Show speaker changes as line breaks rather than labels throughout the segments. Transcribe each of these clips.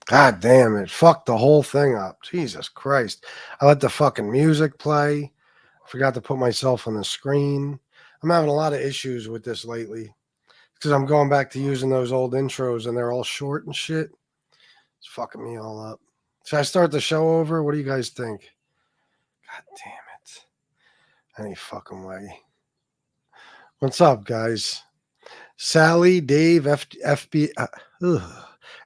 God damn it. Fucked the whole thing up. Jesus Christ. I let the fucking music play. I forgot to put myself on the screen. I'm having a lot of issues with this lately because I'm going back to using those old intros and they're all short and shit. It's fucking me all up. Should I start the show over? What do you guys think? God damn it. Any fucking way. What's up, guys? Sally, Dave,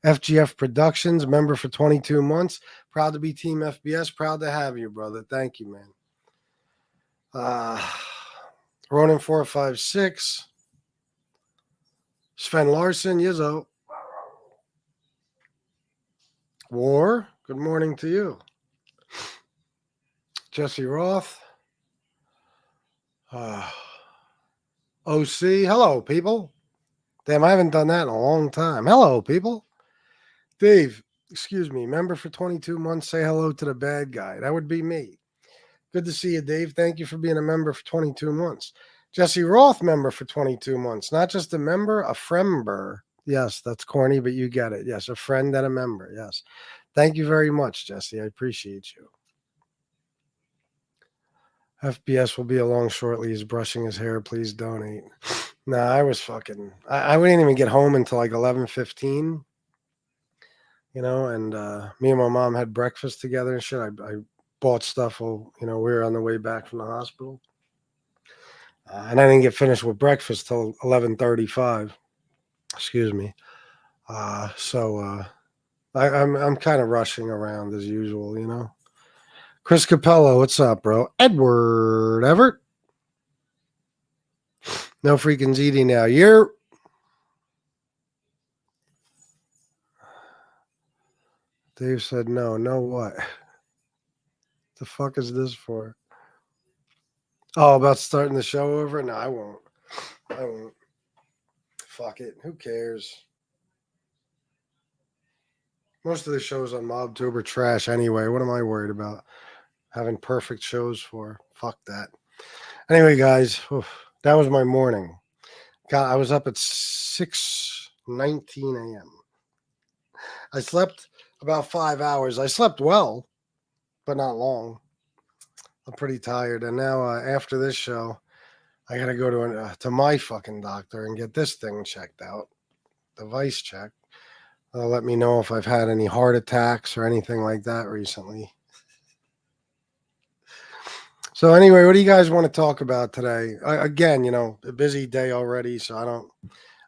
FGF Productions, member for 22 months. Proud to be Team FBS. Proud to have you, brother. Thank you, man. Ronin 456. Sven Larson, Yizzo. War, good morning to you. Jesse Roth. OC, hello, people. Damn, I haven't done that in a long time. Hello, people. Dave, excuse me, member for 22 months. Say hello to the bad guy. That would be me. Good to see you, Dave. Thank you for being a member for 22 months. Jesse Roth, member for 22 months. Not just a member, a frember. Yes, that's corny, but you get it. Yes, a friend and a member. Yes. Thank you very much, Jesse. I appreciate you. FBS will be along shortly. He's brushing his hair. Please donate. Nah, I was fucking... I wouldn't even get home until like 11:15. You know, and me and my mom had breakfast together and shit. I bought stuff while, we were on the way back from the hospital. And I didn't get finished with breakfast till 11:35. Excuse me. I'm kind of rushing around as usual, Chris Capello, what's up, bro? Edward Everett. No freaking ZD now. You're... Dave said no. No what? The fuck is this for? Oh, about starting the show over? No, I won't. Fuck it. Who cares? Most of the shows on MobTube are trash anyway. What am I worried about? Having perfect shows for? Fuck that. Anyway, guys, that was my morning. I was up at 6:19 a.m. I slept about 5 hours. I slept well, but not long. I'm pretty tired. And now after this show, I got to go to my fucking doctor and get this thing checked out, device check. They'll let me know if I've had any heart attacks or anything like that recently. So anyway, what do you guys want to talk about today? Again, a busy day already, so I don't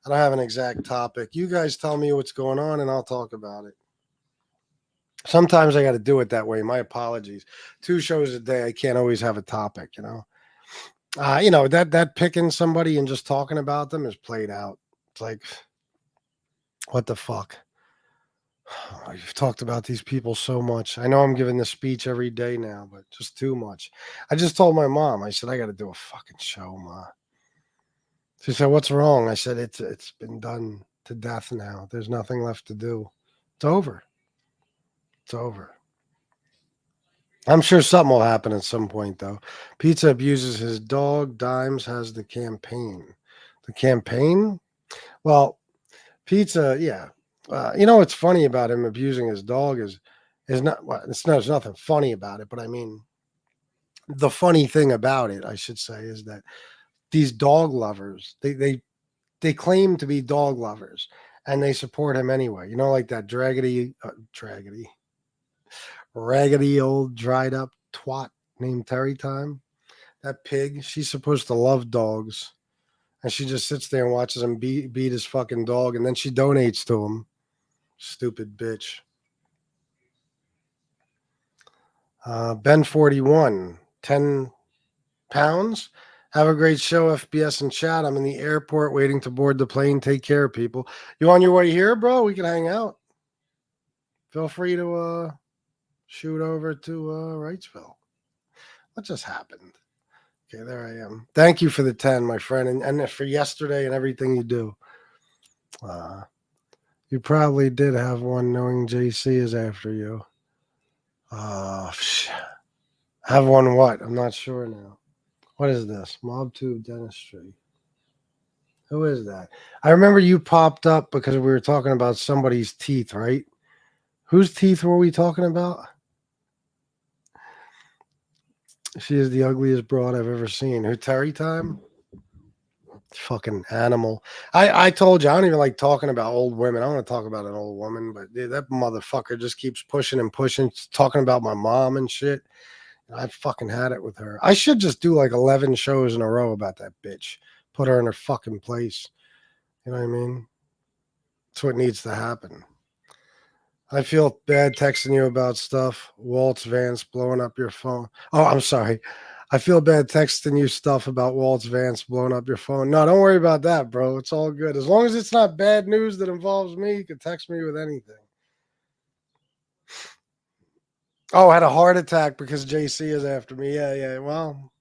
have an exact topic. You guys tell me what's going on and I'll talk about it. Sometimes I got to do it that way. My apologies. 2 shows a day. I can't always have a topic, that picking somebody and just talking about them is played out. It's like, what the fuck? Oh, you've talked about these people so much. I know I'm giving this speech every day now, but just too much. I just told my mom, I said, I got to do a fucking show, Ma. She said, what's wrong? I said, it's been done to death now. There's nothing left to do. It's over. It's over. I'm sure something will happen at some point, though. Pizza abuses his dog. Dimes has the campaign. The campaign? Well, Pizza, yeah. What's funny about him abusing his dog is not, well, there's nothing funny about it, but I mean, the funny thing about it, I should say, is that these dog lovers, they claim to be dog lovers and they support him anyway. Like that raggedy old dried up twat named Terry Time. That pig, she's supposed to love dogs. And she just sits there and watches him beat his fucking dog, and then she donates to him. Stupid bitch. Ben 41, 10 pounds. Have a great show, FBS and chat. I'm in the airport waiting to board the plane. Take care, people. You on your way here, bro? We can hang out. Feel free to shoot over to Wrightsville. What just happened? Okay, there I am. Thank you for the 10, my friend, and for yesterday and everything you do. You probably did have one knowing JC is after you. Have one what? I'm not sure now. What is this? MobTube Dentistry. Who is that? I remember you popped up because we were talking about somebody's teeth, right? Whose teeth were we talking about? She is the ugliest broad I've ever seen. Who, Terry Time? Fucking animal. I told you, I don't even like talking about old women. I want to talk about an old woman, but dude, that motherfucker just keeps pushing and pushing, talking about my mom and shit. I fucking had it with her. I should just do like 11 shows in a row about that bitch. Put her in her fucking place. You know what I mean? That's what needs to happen. I feel bad texting you about stuff. Waltz Vance blowing up your phone. Oh, I'm sorry. I feel bad texting you stuff about Waltz Vance blowing up your phone. No, don't worry about that, bro. It's all good. As long as it's not bad news that involves me, you can text me with anything. Oh, I had a heart attack because JC is after me. Yeah. Well,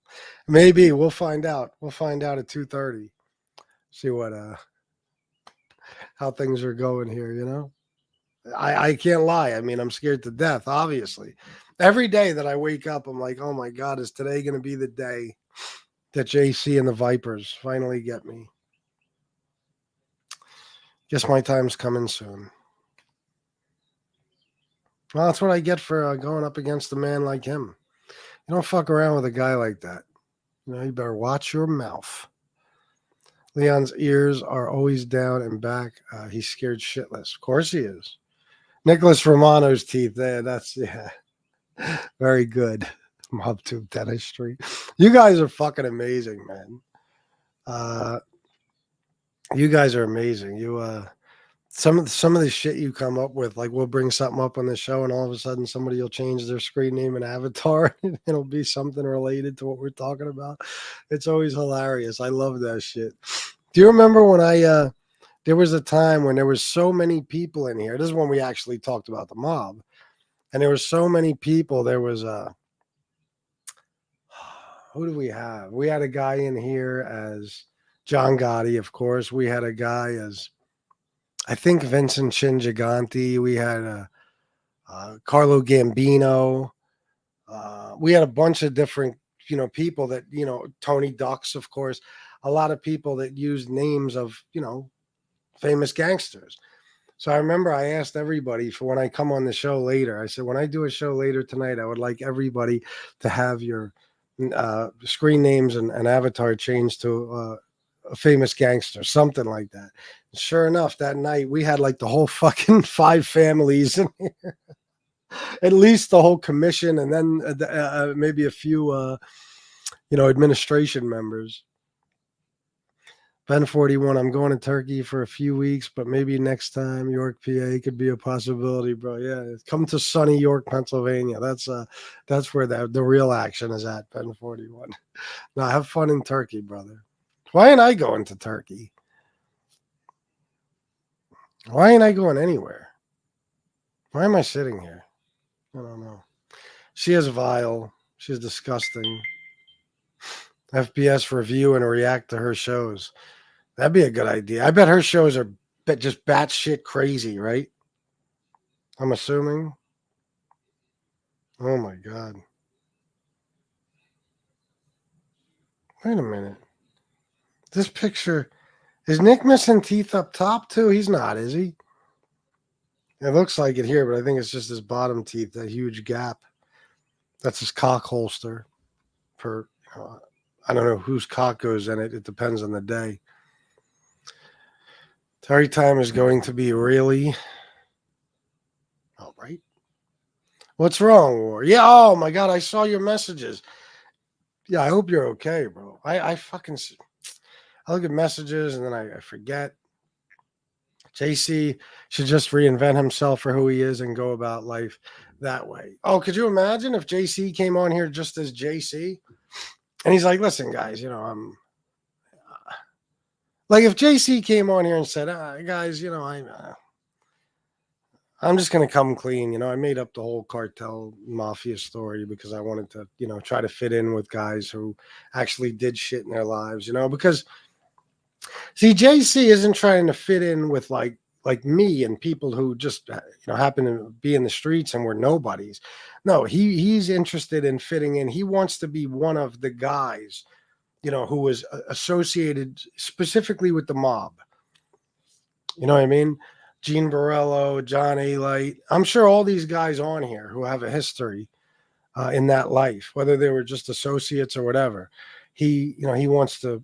maybe we'll find out. We'll find out at 2:30. See what how things are going here, you know? I can't lie. I mean, I'm scared to death, obviously. Every day that I wake up, I'm like, oh my God, is today going to be the day that JC and the Vipers finally get me? Guess my time's coming soon. Well, that's what I get for going up against a man like him. You don't fuck around with a guy like that. You know, you better watch your mouth. Leon's ears are always down and back. He's scared shitless. Of course he is. Nicholas Romano's teeth. That's, yeah. Very good. Mob tube dentistry. You guys are fucking amazing, man. You guys are amazing. You some of the shit you come up with, like we'll bring something up on the show and all of a sudden somebody will change their screen name and avatar and it'll be something related to what we're talking about. It's always hilarious. I love that shit. Do you remember when there was a time when there was so many people in here? This is when we actually talked about the mob. And there were so many people. There was who do we have? We had a guy in here as John Gotti, of course. We had a guy as, I think, Vincent Chingiganti. We had Carlo Gambino. We had a bunch of different, people that, Tony Ducks, of course. A lot of people that used names of, famous gangsters. So I remember I asked everybody for when I come on the show later, I said, when I do a show later tonight, I would like everybody to have your screen names and avatar changed to a famous gangster, something like that. And sure enough, that night we had like the whole fucking 5 families in here, at least the whole commission, and then maybe a few, administration members. Ben 41, I'm going to Turkey for a few weeks, but maybe next time York, PA could be a possibility, bro. Yeah, come to sunny York, Pennsylvania. That's where the real action is at, Ben 41. Now, have fun in Turkey, brother. Why ain't I going to Turkey? Why ain't I going anywhere? Why am I sitting here? I don't know. She is vile. She's disgusting. FBS review and react to her shows. That'd be a good idea. I bet her shows are just batshit crazy, right? I'm assuming. Oh my God. Wait a minute. This picture, is Nick missing teeth up top too? He's not, is he? It looks like it here, but I think it's just his bottom teeth, that huge gap. That's his cock holster. I don't know whose cock goes in it. It depends on the day. Terry time is going to be really. All right. What's wrong, War? Yeah. Oh my God, I saw your messages. Yeah, I hope you're okay, bro. I look at messages and then I forget. JC should just reinvent himself for who he is and go about life that way. Oh, could you imagine if JC came on here just as JC? And he's like, listen, guys, I'm like, if JC came on here and said, guys, I'm just going to come clean. I made up the whole cartel mafia story because I wanted to, try to fit in with guys who actually did shit in their lives, because see, JC isn't trying to fit in with like me and people who just, happen to be in the streets and we're nobodies. No, he's interested in fitting in. He wants to be one of the guys, who was associated specifically with the mob. You know what I mean? Gene Borello, John A. Light. I'm sure all these guys on here who have a history in that life, whether they were just associates or whatever, he wants to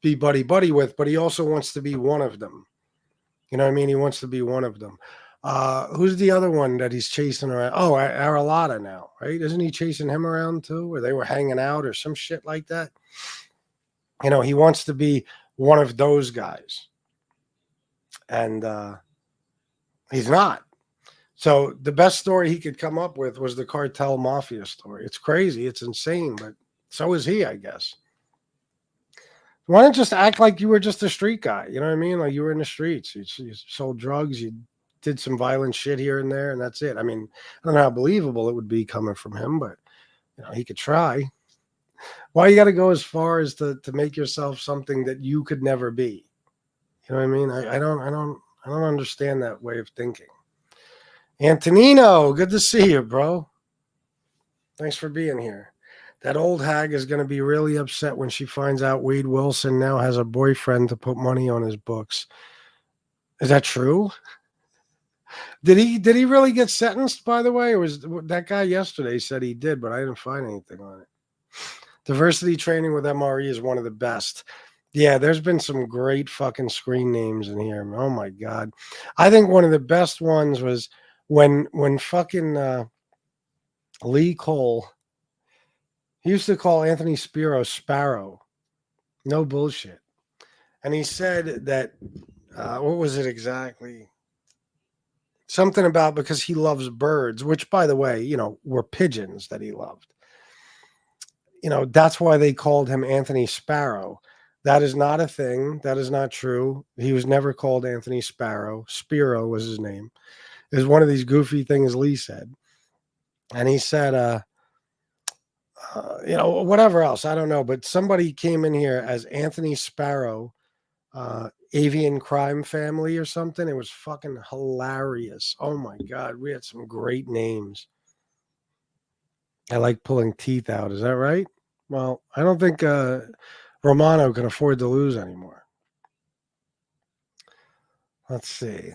be buddy with, but he also wants to be one of them. You know what I mean? He wants to be one of them. Who's the other one that he's chasing around? Oh, Aralata now, right? Isn't he chasing him around too? Where they were hanging out or some shit like that? He wants to be one of those guys. And he's not. So the best story he could come up with was the cartel mafia story. It's crazy. It's insane, but so is he, I guess. Why don't you just act like you were just a street guy? You know what I mean? Like you were in the streets. You sold drugs. You did some violent shit here and there, and that's it. I mean, I don't know how believable it would be coming from him, but he could try. Why you got to go as far as to make yourself something that you could never be? You know what I mean? I don't understand that way of thinking. Antonino, good to see you, bro. Thanks for being here. That old hag is going to be really upset when she finds out Wade Wilson now has a boyfriend to put money on his books. Is that true? Did he really get sentenced, by the way? Or was that guy yesterday said he did, but I didn't find anything on it. Diversity training with MRE is one of the best. Yeah, there's been some great fucking screen names in here. Oh my God. I think one of the best ones was when fucking Lee Cole, he used to call Anthony Spiro Sparrow. No bullshit. And he said that, what was it exactly? Something about because he loves birds, which, by the way, were pigeons that he loved. That's why they called him Anthony Sparrow. That is not a thing. That is not true. He was never called Anthony Sparrow. Spiro was his name. It was one of these goofy things Lee said. And he said, whatever else, I don't know, but somebody came in here as Anthony Sparrow, Avian Crime Family or something. It was fucking hilarious. Oh my God, we had some great names. I like pulling teeth out. Is that right? Well, I don't think Romano can afford to lose anymore. Let's see.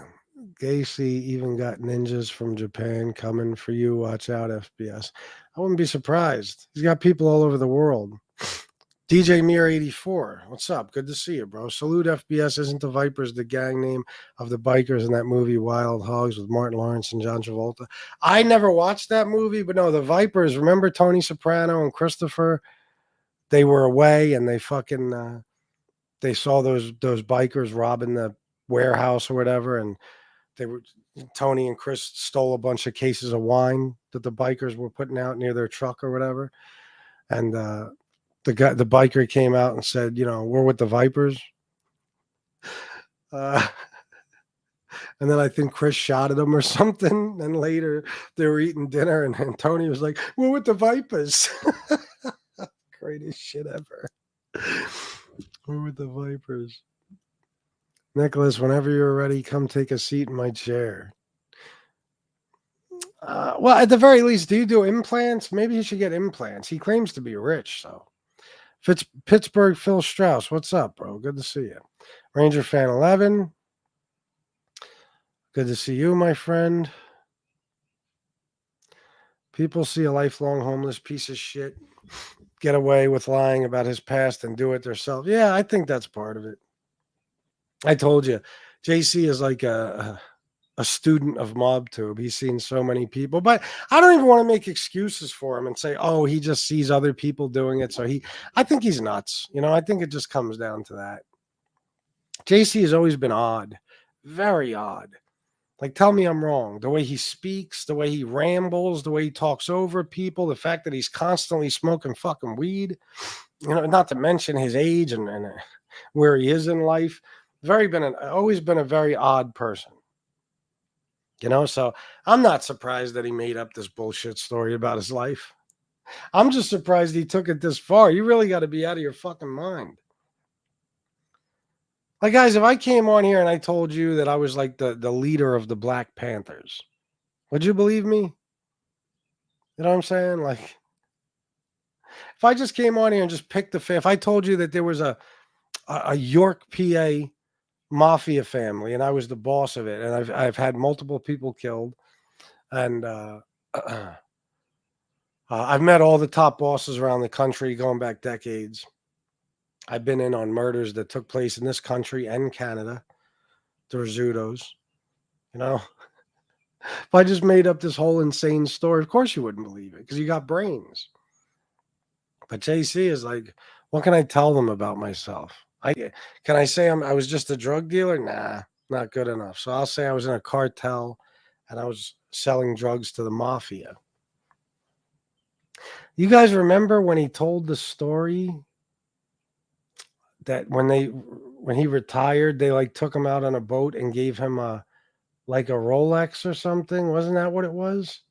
Gacy even got ninjas from Japan coming for you. Watch out, FBS. I wouldn't be surprised. He's got people all over the world. DJ Mir 84. What's up? Good to see you, bro. Salute FBS. Isn't the Vipers the gang name of the bikers in that movie Wild Hogs with Martin Lawrence and John Travolta? I never watched that movie, but no, the Vipers, remember Tony Soprano and Christopher? They were away and they fucking they saw those bikers robbing the warehouse or whatever, and Tony and Chris stole a bunch of cases of wine that the bikers were putting out near their truck or whatever. And the biker came out and said, we're with the Vipers. And then I think Chris shot at him or something. And later they were eating dinner and Tony was like, we're with the Vipers. Greatest shit ever. We're with the Vipers. Nicholas, whenever you're ready, come take a seat in my chair. Well, at the very least, do you do implants? Maybe he should get implants. He claims to be rich, so. Pittsburgh Phil Strauss, what's up, bro? Good to see you. Ranger Fan 11. Good to see you, my friend. People see a lifelong homeless piece of shit get away with lying about his past and do it themselves. Yeah, I think that's part of it. I told you, JC is like a student of MobTube. He's seen so many people, but I don't even want to make excuses for him and say, oh, he just sees other people doing it. So I think he's nuts. I think it just comes down to that. JC has always been odd, very odd. Like, tell me I'm wrong. The way he speaks, the way he rambles, the way he talks over people, the fact that he's constantly smoking fucking weed, not to mention his age and where he is in life. Always been a very odd person. So I'm not surprised that he made up this bullshit story about his life. I'm just surprised he took it this far. You really got to be out of your fucking mind. Like, guys, if I came on here and I told you that I was like the leader of the Black Panthers, would you believe me? You know what I'm saying? Like, if I just came on here and just picked if I told you that there was a York, PA mafia family, and I was the boss of it. And I've had multiple people killed, and I've met all the top bosses around the country going back decades. I've been in on murders that took place in this country and Canada. The Rizzutos, you know. If I just made up this whole insane story, of course you wouldn't believe it because you got brains. But JC is like, what can I tell them about myself? Can I say I was just a drug dealer? Nah, not good enough. So I'll say I was in a cartel and I was selling drugs to the mafia. You guys remember when he told the story that when he retired, they like took him out on a boat and gave him a Rolex or something? Wasn't that what it was?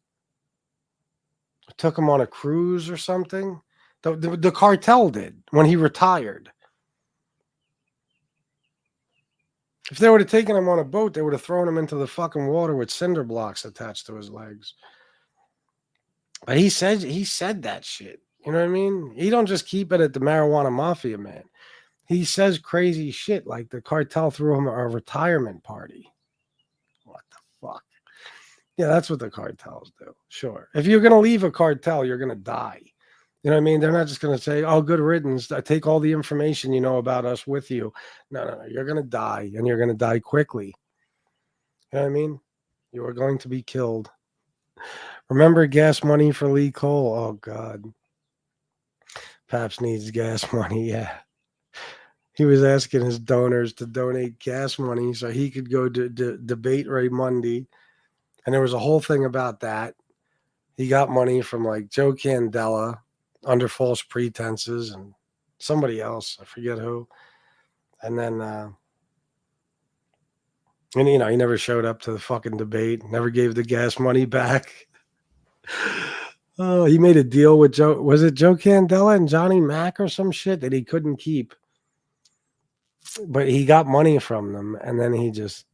Took him on a cruise or something? The cartel did when he retired. If they would have taken him on a boat, they would have thrown him into the fucking water with cinder blocks attached to his legs. But he said that shit. You know what I mean? He don't just keep it at the marijuana mafia, man. He says crazy shit like the cartel threw him a retirement party. What the fuck? Yeah, that's what the cartels do. Sure. If you're going to leave a cartel, you're going to die. You know what I mean? They're not just going to say, oh, good riddance. I take all the information you know about us with you. No. You're going to die, and you're going to die quickly. You know what I mean? You are going to be killed. Remember gas money for Lee Cole? Oh, God. Paps needs gas money, yeah. He was asking his donors to donate gas money so he could go to debate Ray Mundy. And there was a whole thing about that. He got money from like Joe Candela under false pretenses and somebody else. I forget who. And then, he never showed up to the fucking debate, never gave the gas money back. Oh, he made a deal with Joe. Was it Joe Candela and Johnny Mack or some shit that he couldn't keep? But he got money from them, and then he just,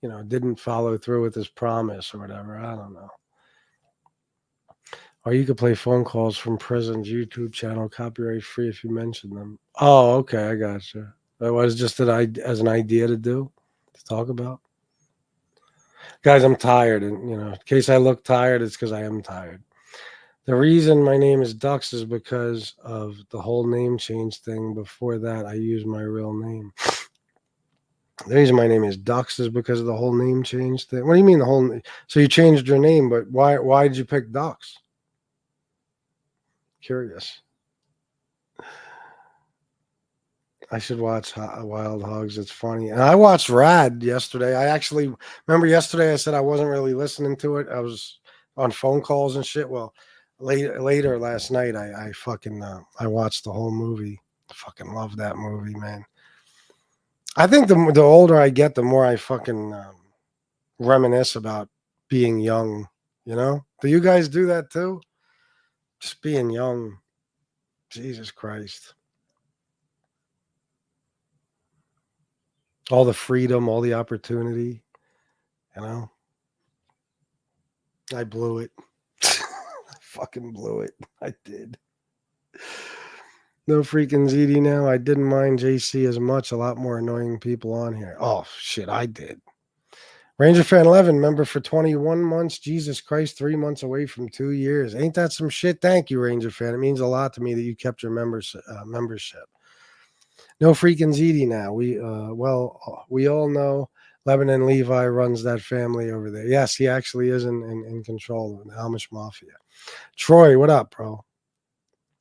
didn't follow through with his promise or whatever. I don't know. Or you could play phone calls from prison's YouTube channel, copyright free if you mention them. Oh, okay, I gotcha. That was just as an idea to talk about. Guys, I'm tired, and in case I look tired, it's because I am tired. The reason my name is Dux is because of the whole name change thing. Before that, I used my real name. The reason my name is Dux is because of the whole name change thing. What do you mean the whole? So you changed your name, but why did you pick Dux? Curious. I should watch Wild Hogs. It's funny. And I watched Rad yesterday. I actually remember yesterday I said I wasn't really listening to it. I was on phone calls and shit. Well, later last night, I fucking I watched the whole movie. I fucking love that movie, man. I think the older I get, the more I fucking reminisce about being young. Do you guys do that too? Just being young. Jesus Christ. All the freedom, all the opportunity. I blew it. I fucking blew it. I did. No freaking ZD now. I didn't mind JC as much. A lot more annoying people on here. Oh, shit, I did. Ranger Fan 11, member for 21 months. Jesus Christ, 3 months away from 2 years. Ain't that some shit? Thank you, Ranger Fan. It means a lot to me that you kept your membership. No freaking ZD now. We all know Lebanon Levi runs that family over there. Yes, he actually is in control of the Amish Mafia. Troy, what up, bro?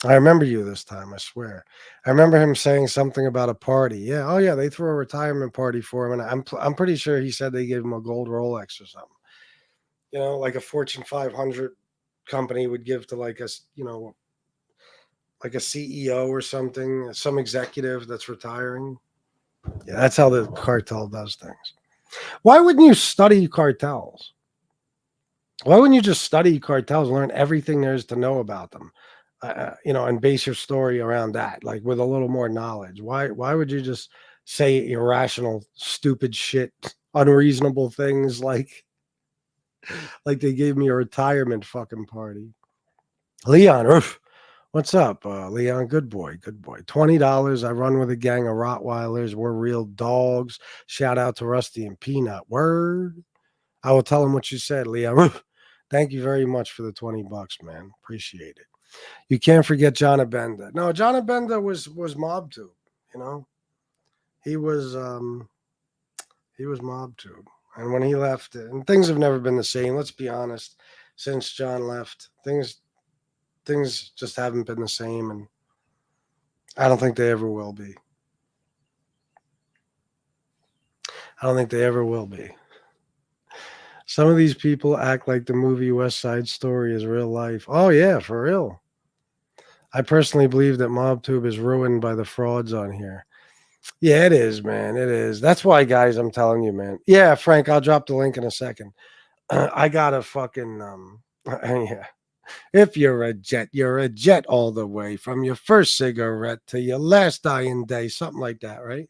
I remember you this time, I swear. I remember him saying something about a party. Yeah, oh yeah, they threw a retirement party for him, and I'm pretty sure he said they gave him a gold Rolex or something. Like a Fortune 500 company would give to like a CEO or something, some executive that's retiring. Yeah, that's how the cartel does things. Why wouldn't you study cartels? Why wouldn't you just study cartels, learn everything there is to know about them? And base your story around that, like with a little more knowledge. Why would you just say irrational, stupid shit, unreasonable things like they gave me a retirement fucking party? Leon, oof, What's up, Leon? Good boy, good boy. $20. I run with a gang of Rottweilers. We're real dogs. Shout out to Rusty and Peanut. Word. I will tell him what you said, Leon. Thank you very much for the $20, man. Appreciate it. You can't forget John Abenda. No, John Abenda was MobTube. You know, he was MobTube, and when he left, and things have never been the same. Let's be honest. Since John left, things just haven't been the same, and I don't think they ever will be. I don't think they ever will be. Some of these people act like the movie West Side Story is real life. Oh yeah, for real. I personally believe that MobTube is ruined by the frauds on here. Yeah, it is, man. It is. That's why, guys, I'm telling you, man. Yeah, Frank, I'll drop the link in a second. I got a fucking yeah. If you're a jet all the way from your first cigarette to your last dying day, something like that, right?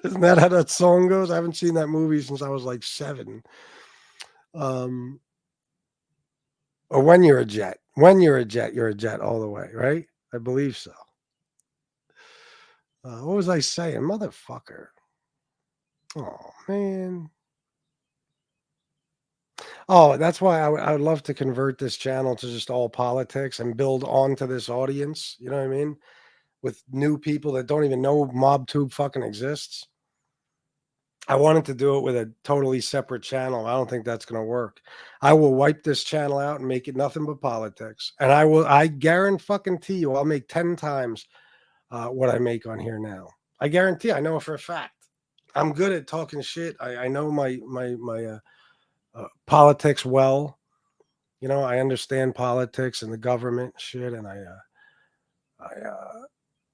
Isn't that how that song goes? I haven't seen that movie since I was like 7. Or when you're a jet. When you're a jet all the way, right? I believe so. What was I saying? Motherfucker. Oh, man. Oh, that's why I would love to convert this channel to just all politics and build onto this audience. You know what I mean? With new people that don't even know MobTube fucking exists. I wanted to do it with a totally separate channel. I don't think that's going to work. I will wipe this channel out and make it nothing but politics. And I guarantee you, I'll make 10 times what I make on here now. I guarantee, I know it for a fact. I'm good at talking shit. I know my politics well. You know, I understand politics and the government shit, and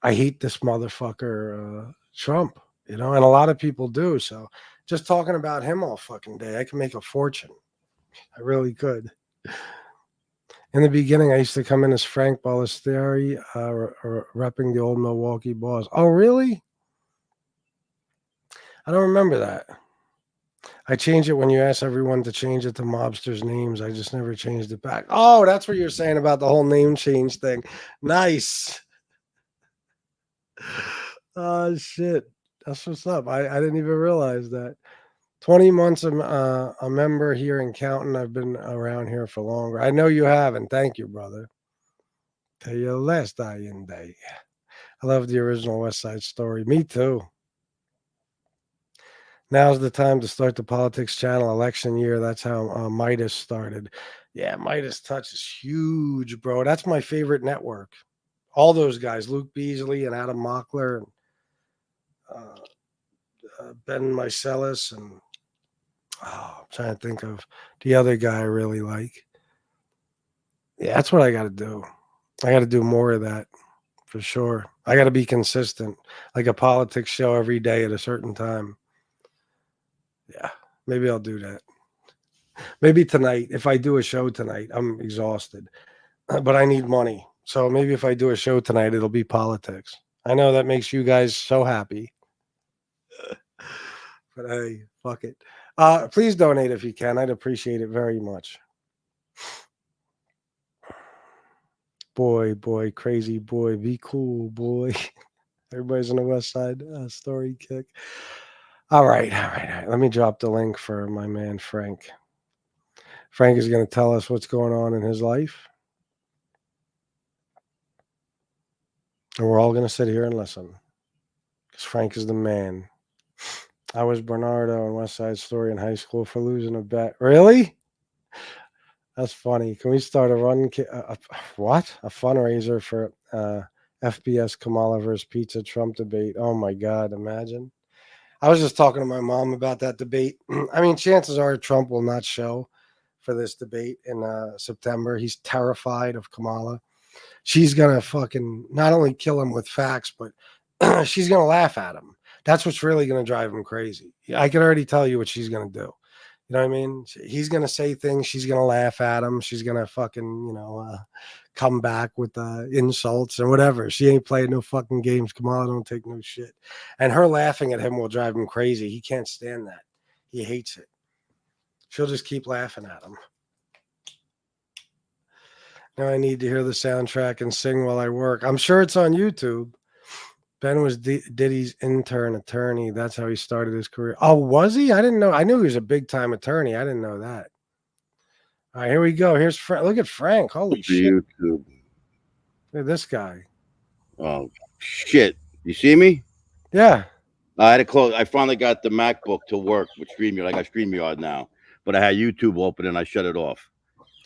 I hate this motherfucker Trump. You know, and a lot of people do. So just talking about him all fucking day, I can make a fortune. I really could. In the beginning, I used to come in as Frank Bald-Sicilian, repping the old Milwaukee Boss. Oh, really? I don't remember that. I changed it when you asked everyone to change it to mobsters' names. I just never changed it back. Oh, that's what you're saying about the whole name change thing. Nice. Oh, shit. That's what's up. I didn't even realize that. 20 months a member here and counting. I've been around here for longer. I know you haven't. Thank you, brother. Till your last dying day. I love the original West Side Story. Me too. Now's the time to start the politics channel. Election year. That's how Midas started. Yeah, Midas Touch is huge, bro. That's my favorite network. All those guys, Luke Beasley and Adam Mockler and Ben Mycelis, and I'm trying to think of the other guy I really like. Yeah, that's what I got to do. I got to do more of that for sure. I got to be consistent, like a politics show every day at a certain time. Yeah, maybe I'll do that. Maybe tonight, if I do a show tonight, I'm exhausted, but I need money. So maybe if I do a show tonight, it'll be politics. I know that makes you guys so happy. But hey, fuck it. Please donate if you can. I'd appreciate it very much. Boy, crazy boy, be cool, boy. Everybody's on the West Side Story kick. All right. Let me drop the link for my man Frank. Frank is going to tell us what's going on in his life. And we're all going to sit here and listen. Because Frank is the man. I was Bernardo in West Side Story in high school for losing a bet. Really? That's funny. Can we start a what? A fundraiser for FBS Kamala versus Pizza Trump debate? Oh my God! Imagine. I was just talking to my mom about that debate. I mean, chances are Trump will not show for this debate in September. He's terrified of Kamala. She's gonna fucking not only kill him with facts, but she's gonna laugh at him. That's what's really gonna drive him crazy. I can already tell you what she's gonna do. You know what I mean? He's gonna say things. She's gonna laugh at him. She's gonna fucking, come back with insults or whatever. She ain't playing no fucking games. Kamala don't take no shit. And her laughing at him will drive him crazy. He can't stand that. He hates it. She'll just keep laughing at him. Now I need to hear the soundtrack and sing while I work. I'm sure it's on YouTube. Ben was Diddy's intern attorney. That's how he started his career. Oh, was he? I didn't know. I knew he was a big time attorney. I didn't know that. All right, here we go. Here's Frank. Look at Frank. Holy shit.
YouTube.
Look at this guy.
Oh shit! You see me?
Yeah.
I had to close. I finally got the MacBook to work with StreamYard. I got StreamYard now, but I had YouTube open and I shut it off.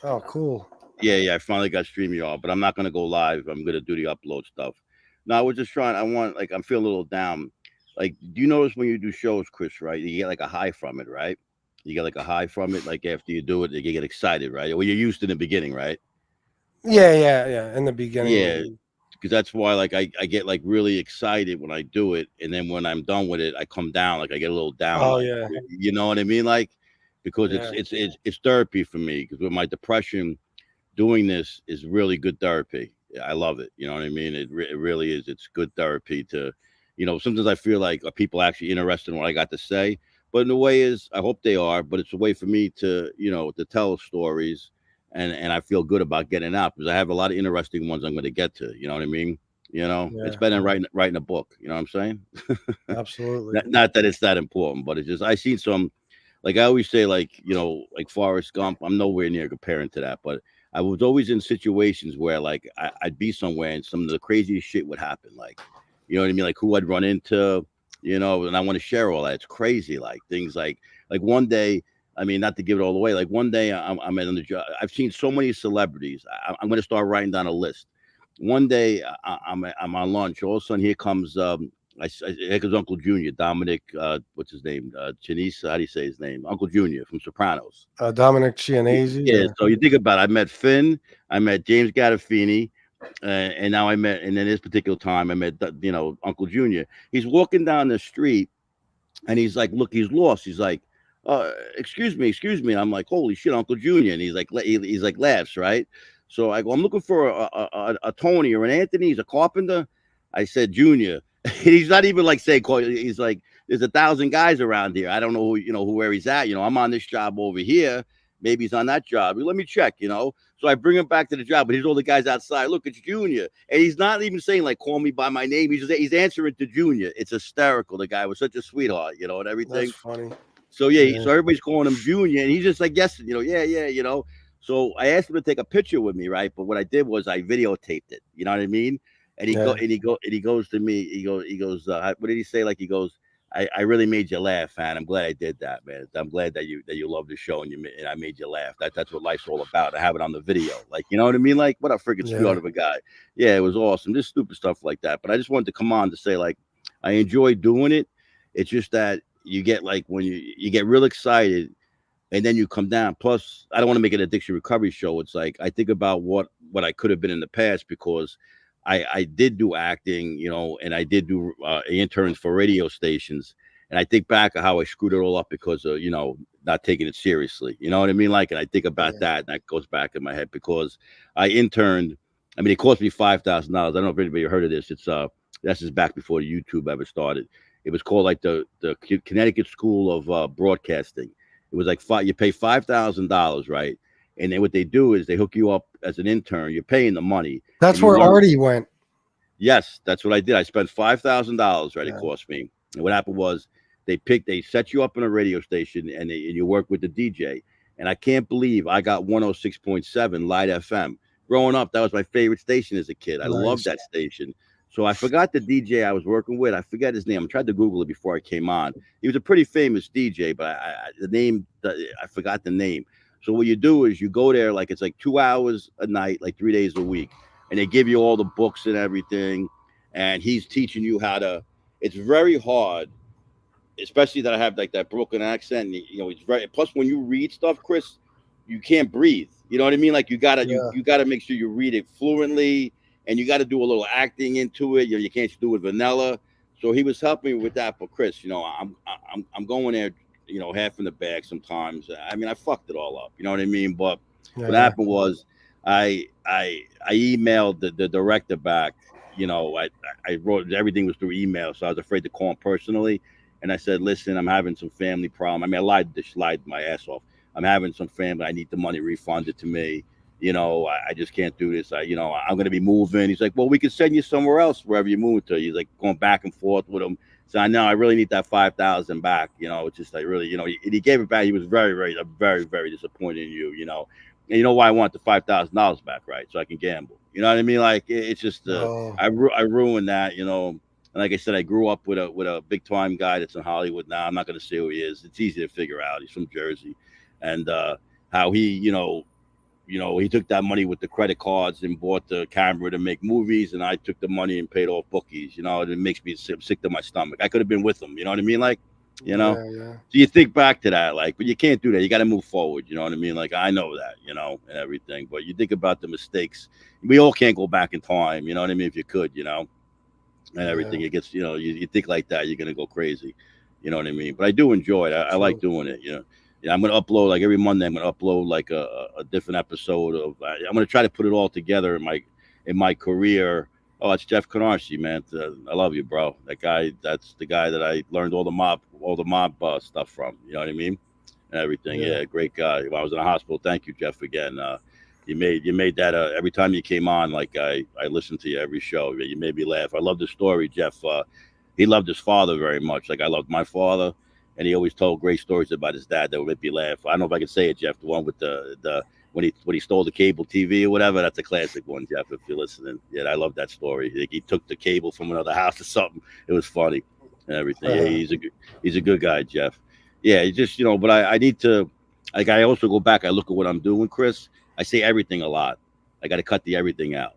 Oh, cool.
Yeah. I finally got StreamYard, but I'm not gonna go live. I'm gonna do the upload stuff. No, I was just trying. I'm feeling a little down. Like, do you notice when you do shows, Chris? Right, you get like a high from it, right? You get like a high from it. Like after you do it, you get excited, right? Well, you're used to in the beginning, right?
Yeah. In the beginning.
Yeah, because that's why like I get like really excited when I do it, and then when I'm done with it, I come down, like I get a little down.
Oh
like,
yeah.
You know what I mean? Like, because
Yeah.
it's therapy for me. Because with my depression, doing this is really good therapy. I love it. You know what I mean? It really is. It's good therapy to, sometimes I feel like are people actually interested in what I got to say? But in a way is, I hope they are, but it's a way for me to, to tell stories. And I feel good about getting out because I have a lot of interesting ones I'm going to get to. You know what I mean? It's better than writing a book. You know what I'm saying?
Absolutely.
not that it's that important, but it's just, I seen some, like I always say, like, like Forrest Gump, I'm nowhere near comparing to that, but I was always in situations where like I'd be somewhere and some of the craziest shit would happen. Like, you know what I mean? Like who I'd run into, and I want to share all that. It's crazy. Like things like one day, I mean, not to give it all away. Like one day I'm at the job. I've seen so many celebrities. I'm going to start writing down a list. One day I'm on lunch. All of a sudden here comes, here comes Uncle Junior, Dominic, what's his name? Chinese, how do you say his name? Uncle Junior from Sopranos.
Dominic Chianese.
Yeah, so you think about it. I met Finn, I met James Gandolfini, and now and in this particular time, I met, Uncle Junior. He's walking down the street, and he's like, look, he's lost. He's like, excuse me. And I'm like, holy shit, Uncle Junior. And he's like, he's like laughs, right? So I go, I'm looking for a Tony or an Anthony. He's a carpenter. I said, Junior. He's not even like saying, he's like, there's 1,000 guys around here. I don't know where he's at. I'm on this job over here. Maybe he's on that job. Let me check, So I bring him back to the job, but he's all the guys outside. Look, it's Junior. And he's not even saying like, call me by my name. He's answering to Junior. It's hysterical. The guy was such a sweetheart, and everything.
That's funny.
So so everybody's calling him Junior, and he's just like, yes, yeah. So I asked him to take a picture with me, right? But what I did was I videotaped it. You know what I mean? And he goes to me. He goes. What did he say? Like he goes, I really made you laugh, man. I'm glad I did that, man. I'm glad that you love the show and I made you laugh. That's what life's all about. I have it on the video. Like, you know what I mean? Like, what a freaking sweetheart of a guy. Yeah, it was awesome. Just stupid stuff like that. But I just wanted to come on to say, like, I enjoy doing it. It's just that you get like when you get real excited and then you come down. Plus, I don't want to make an addiction recovery show. It's like I think about what I could have been in the past because I did do acting, and I did do interns for radio stations. And I think back of how I screwed it all up because of, not taking it seriously. You know what I mean? Like, and I think about that, and that goes back in my head because I interned. I mean, it cost me $5,000. I don't know if anybody heard of this. It's that's just back before YouTube ever started. It was called like the Connecticut School of Broadcasting. It was like you pay $5,000, right? And then what they do is they hook you up as an intern. You're paying the money.
That's where Artie went.
Yes, that's what I did. I spent $5,000, right? Yeah. It cost me. And what happened was they set you up in a radio station and you work with the DJ. And I can't believe I got 106.7 Light FM. Growing up, that was my favorite station as a kid. I loved that station. So I forgot the DJ I was working with. I forgot his name. I tried to Google it before I came on. He was a pretty famous DJ, but I forgot the name. So what you do is you go there, like it's like 2 hours a night, like 3 days a week. And they give you all the books and everything. And he's teaching you how to, it's very hard, especially that I have like that Brooklyn accent. And, it's very, plus when you read stuff, Chris, you can't breathe. You know what I mean? Like you gotta make sure you read it fluently and you got to do a little acting into it. You can't just do it vanilla. So he was helping me with that. But Chris, I'm going there, half in the bag sometimes. I mean, I fucked it all up. You know what I mean? But what happened was I emailed the director back. I wrote, everything was through email, so I was afraid to call him personally. And I said, listen, I'm having some family problem. I mean, I lied my ass off. I'm having some family. I need the money refunded to me. I just can't do this. I'm going to be moving. He's like, well, we could send you somewhere else, wherever you move to. He's like going back and forth with him. So I know I really need that 5,000 back. It's just like really, and he gave it back. He was very, very, very, very disappointed in you. And you know why I want the $5,000 back, right? So I can gamble. You know what I mean? Like it's just I ruined that. And like I said, I grew up with a big time guy that's in Hollywood now. I'm not going to say who he is. It's easy to figure out. He's from Jersey, and how he, he took that money with the credit cards and bought the camera to make movies, and I took the money and paid off bookies. It makes me sick to my stomach. I could have been with him. You know what I mean? Like,
Yeah.
So you think back to that, like, but you can't do that. You got to move forward. You know what I mean? Like, I know that, and everything. But you think about the mistakes. We all can't go back in time. You know what I mean? If you could, and everything. It gets, you think like that, you're gonna go crazy. You know what I mean? But I do enjoy it. I like doing it. I'm going to upload, like every Monday, I'm going to upload like a different episode of, I'm going to try to put it all together in my career. Oh, it's Jeff Canarsie, man. I love you, bro. That's the guy that I learned all the mob stuff from. You know what I mean? And everything. Yeah, great guy. When I was in the hospital, thank you, Jeff, again. You made that every time you came on, like I listened to you every show. You made me laugh. I love the story, Jeff. He loved his father very much. Like I loved my father. And he always told great stories about his dad that would make me laugh. I don't know if I can say it, Jeff. The one with the when he stole the cable TV or whatever. That's a classic one, Jeff. If you're listening, yeah, I love that story. Like he took the cable from another house or something. It was funny and everything. Yeah, he's a good guy, Jeff. Yeah, he just But I need to, like, I also go back. I look at what I'm doing, Chris. I say everything a lot. I got to cut the everything out.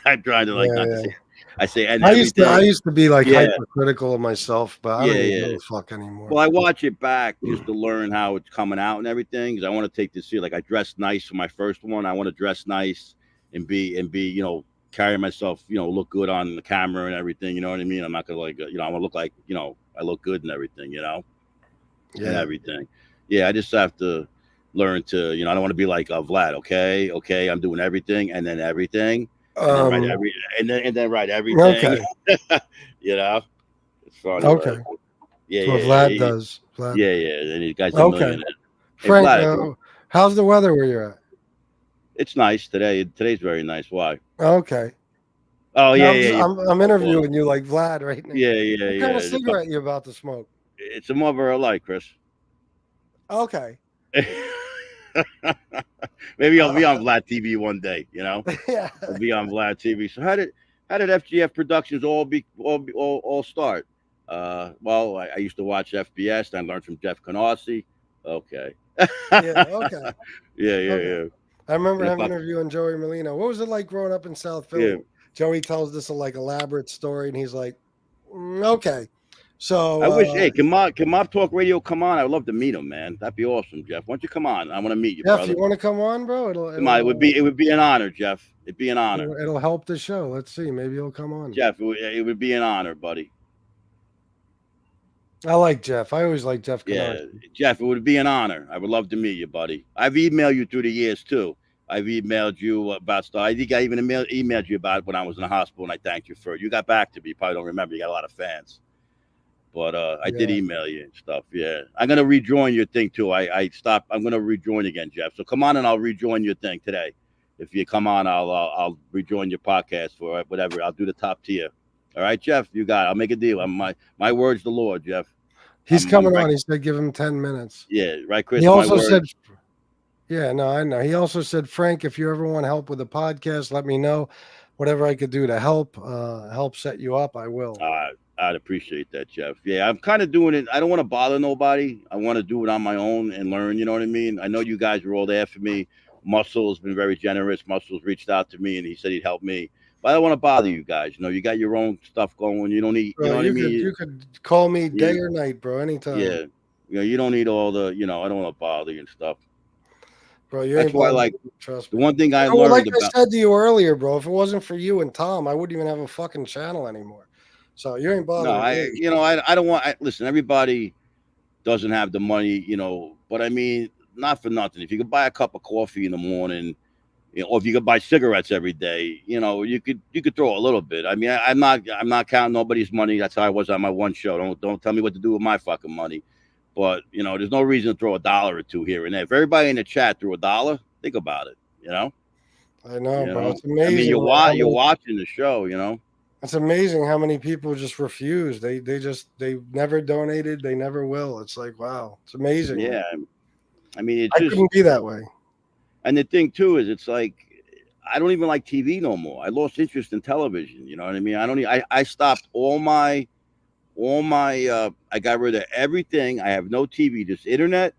I'm trying to not to say. I say, and
I used to be like hypercritical of myself, but I don't even give a fuck anymore.
Well, I watch it back just to learn how it's coming out and everything, because I want to take this here. Like I dressed nice for my first one. I want to dress nice and be carry myself, look good on the camera and everything. You know what I mean? I'm not gonna I want to look like I look good and everything. And everything. Yeah, I just have to learn to I don't want to be like Vlad. Okay, I'm doing everything and then everything. And then write everything.
Okay.
It's funny.
Okay.
Yeah,
so Vlad does. Vlad.
Yeah. And you guys a
okay. Frank, how's the weather where you're at?
It's nice today. Today's very nice. Why?
Okay.
Oh yeah.
I'm interviewing you like Vlad right now.
Yeah.
What kind of cigarette you about to smoke?
It's a Marlboro Light, Chris.
Okay.
Maybe I'll be on Vlad TV one day,
Yeah.
I'll be on Vlad TV. So how did FGF Productions all start? Well, I used to watch FBS. I learned from Jeff Canarsie. Okay.
Okay.
Yeah.
I remember him interviewing Joey Molino. What was it like growing up in South Philly?
Yeah.
Joey tells this elaborate story, and he's like, okay. So
I wish, hey, can Mob Talk Radio come on? I'd love to meet him, man. That'd be awesome, Jeff. Why don't you come on? I want to meet you,
Jeff,
brother.
you want to come on, bro?
It would be an honor, Jeff. It'd be an honor.
It'll help the show. Let's see. Maybe he'll come on.
Jeff, it would be an honor, buddy.
I like Jeff. I always like Jeff.
Yeah, Jeff, it would be an honor. I would love to meet you, buddy. I've emailed you through the years too. I've emailed you about stuff. I think I even emailed you about when I was in the hospital, and I thanked you for it. You got back to me. You probably don't remember. You got a lot of fans. But I did email you and stuff. Yeah, I'm gonna rejoin your thing too. I stopped. I'm gonna rejoin again, Jeff. So come on and I'll rejoin your thing today. If you come on, I'll rejoin your podcast for whatever. I'll do the top tier. All right, Jeff. You got it. I'll make a deal. My word's the Lord, Jeff.
He's coming on. He said give him 10 minutes.
Yeah, right, Chris.
He also said, yeah, no, I know. He also said, Frank, if you ever want help with the podcast, let me know. Whatever I could do to help set you up, I will.
I'd appreciate that, Jeff. Yeah, I'm kind of doing it. I don't want to bother nobody. I want to do it on my own and learn. You know what I mean? I know you guys were all there for me. Muscle has been very generous. Muscle's reached out to me and he said he'd help me. But I don't want to bother you guys. You got your own stuff going. You don't need.
Bro,
you know what I mean?
You could call me day or night, bro. Anytime.
Yeah. You don't need all the. I don't want to bother you and stuff.
Bro,
that's why, trust me. The one thing I learned
like I said to you earlier, bro. If it wasn't for you and Tom, I wouldn't even have a fucking channel anymore. So you ain't bothering.
No, I don't want. Listen, everybody doesn't have the money, But I mean, not for nothing. If you could buy a cup of coffee in the morning, or if you could buy cigarettes every day, you could throw a little bit. I mean, I'm not counting nobody's money. That's how I was on my one show. Don't tell me what to do with my fucking money. But there's no reason to throw $1 or $2 here and there. If everybody in the chat threw $1, think about it. You know.
I know,
You
bro.
know?
It's amazing.
I mean, you're watching the show. You know.
It's amazing how many people just refuse. They never donated. They never will. It's like, wow, it's amazing.
Yeah. I mean, it's
I
just
couldn't be that way.
And the thing too is, it's like I don't even like TV no more. I lost interest in television. You know what I mean? I stopped all my I got rid of everything. I have no TV, just internet,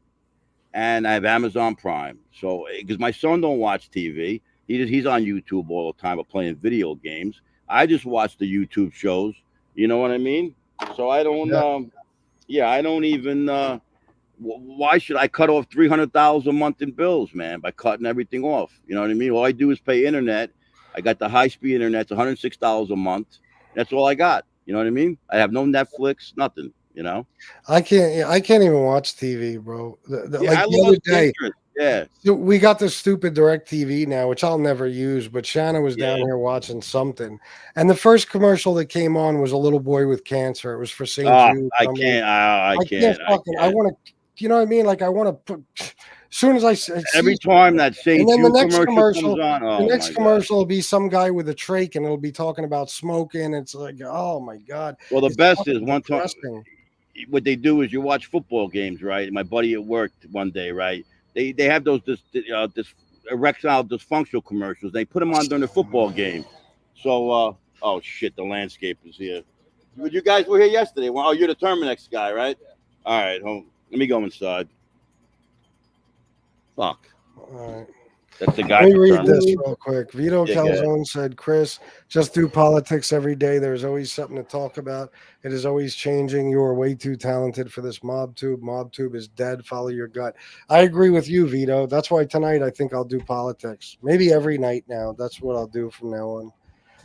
and I have Amazon Prime. So because my son don't watch TV, he's on YouTube all the time, or playing video games. I just watch the YouTube shows. You know what I mean? So I don't. Yeah. I don't even. Why should I cut off $300 a month in bills, man? By cutting everything off. You know what I mean? All I do is pay internet. I got the high speed internet. It's $106 a month. That's all I got. You know what I mean? I have no Netflix, nothing. You know.
I can't even watch TV, bro. Like
I
the other
lost
day.
interest. Yeah.
So we got this stupid Direct TV now, which I'll never use. But Shanna was down here watching something, and the first commercial that came on was a little boy with cancer. It was for St. Jude.
I can't. I can't.
I want to. You know what I mean? Like I want to put. As soon as I see
every time that St.
and then
Jude commercial comes on,
the next commercial will be some guy with a trach, and it'll be talking about smoking. It's like, oh my god.
Well, the
It's
best is one time.
depressing.
What they do is you watch football games, right? My buddy at work one day, right? They have those this erectile dysfunctional commercials. They put them on during the football game. So, oh shit, the landscape is here. You guys were here yesterday. Well, oh, you're the Terminex guy, right? All right, let me go inside. Fuck.
All right.
That's the guy.
Let me read this real quick. Vito Calzone said, Chris, just do politics every day. There's always something to talk about. It is always changing. You are way too talented for this mob tube. Mob tube is dead. Follow your gut. I agree with you, Vito. That's why tonight I think I'll do politics. Maybe every night now. That's what I'll do from now on.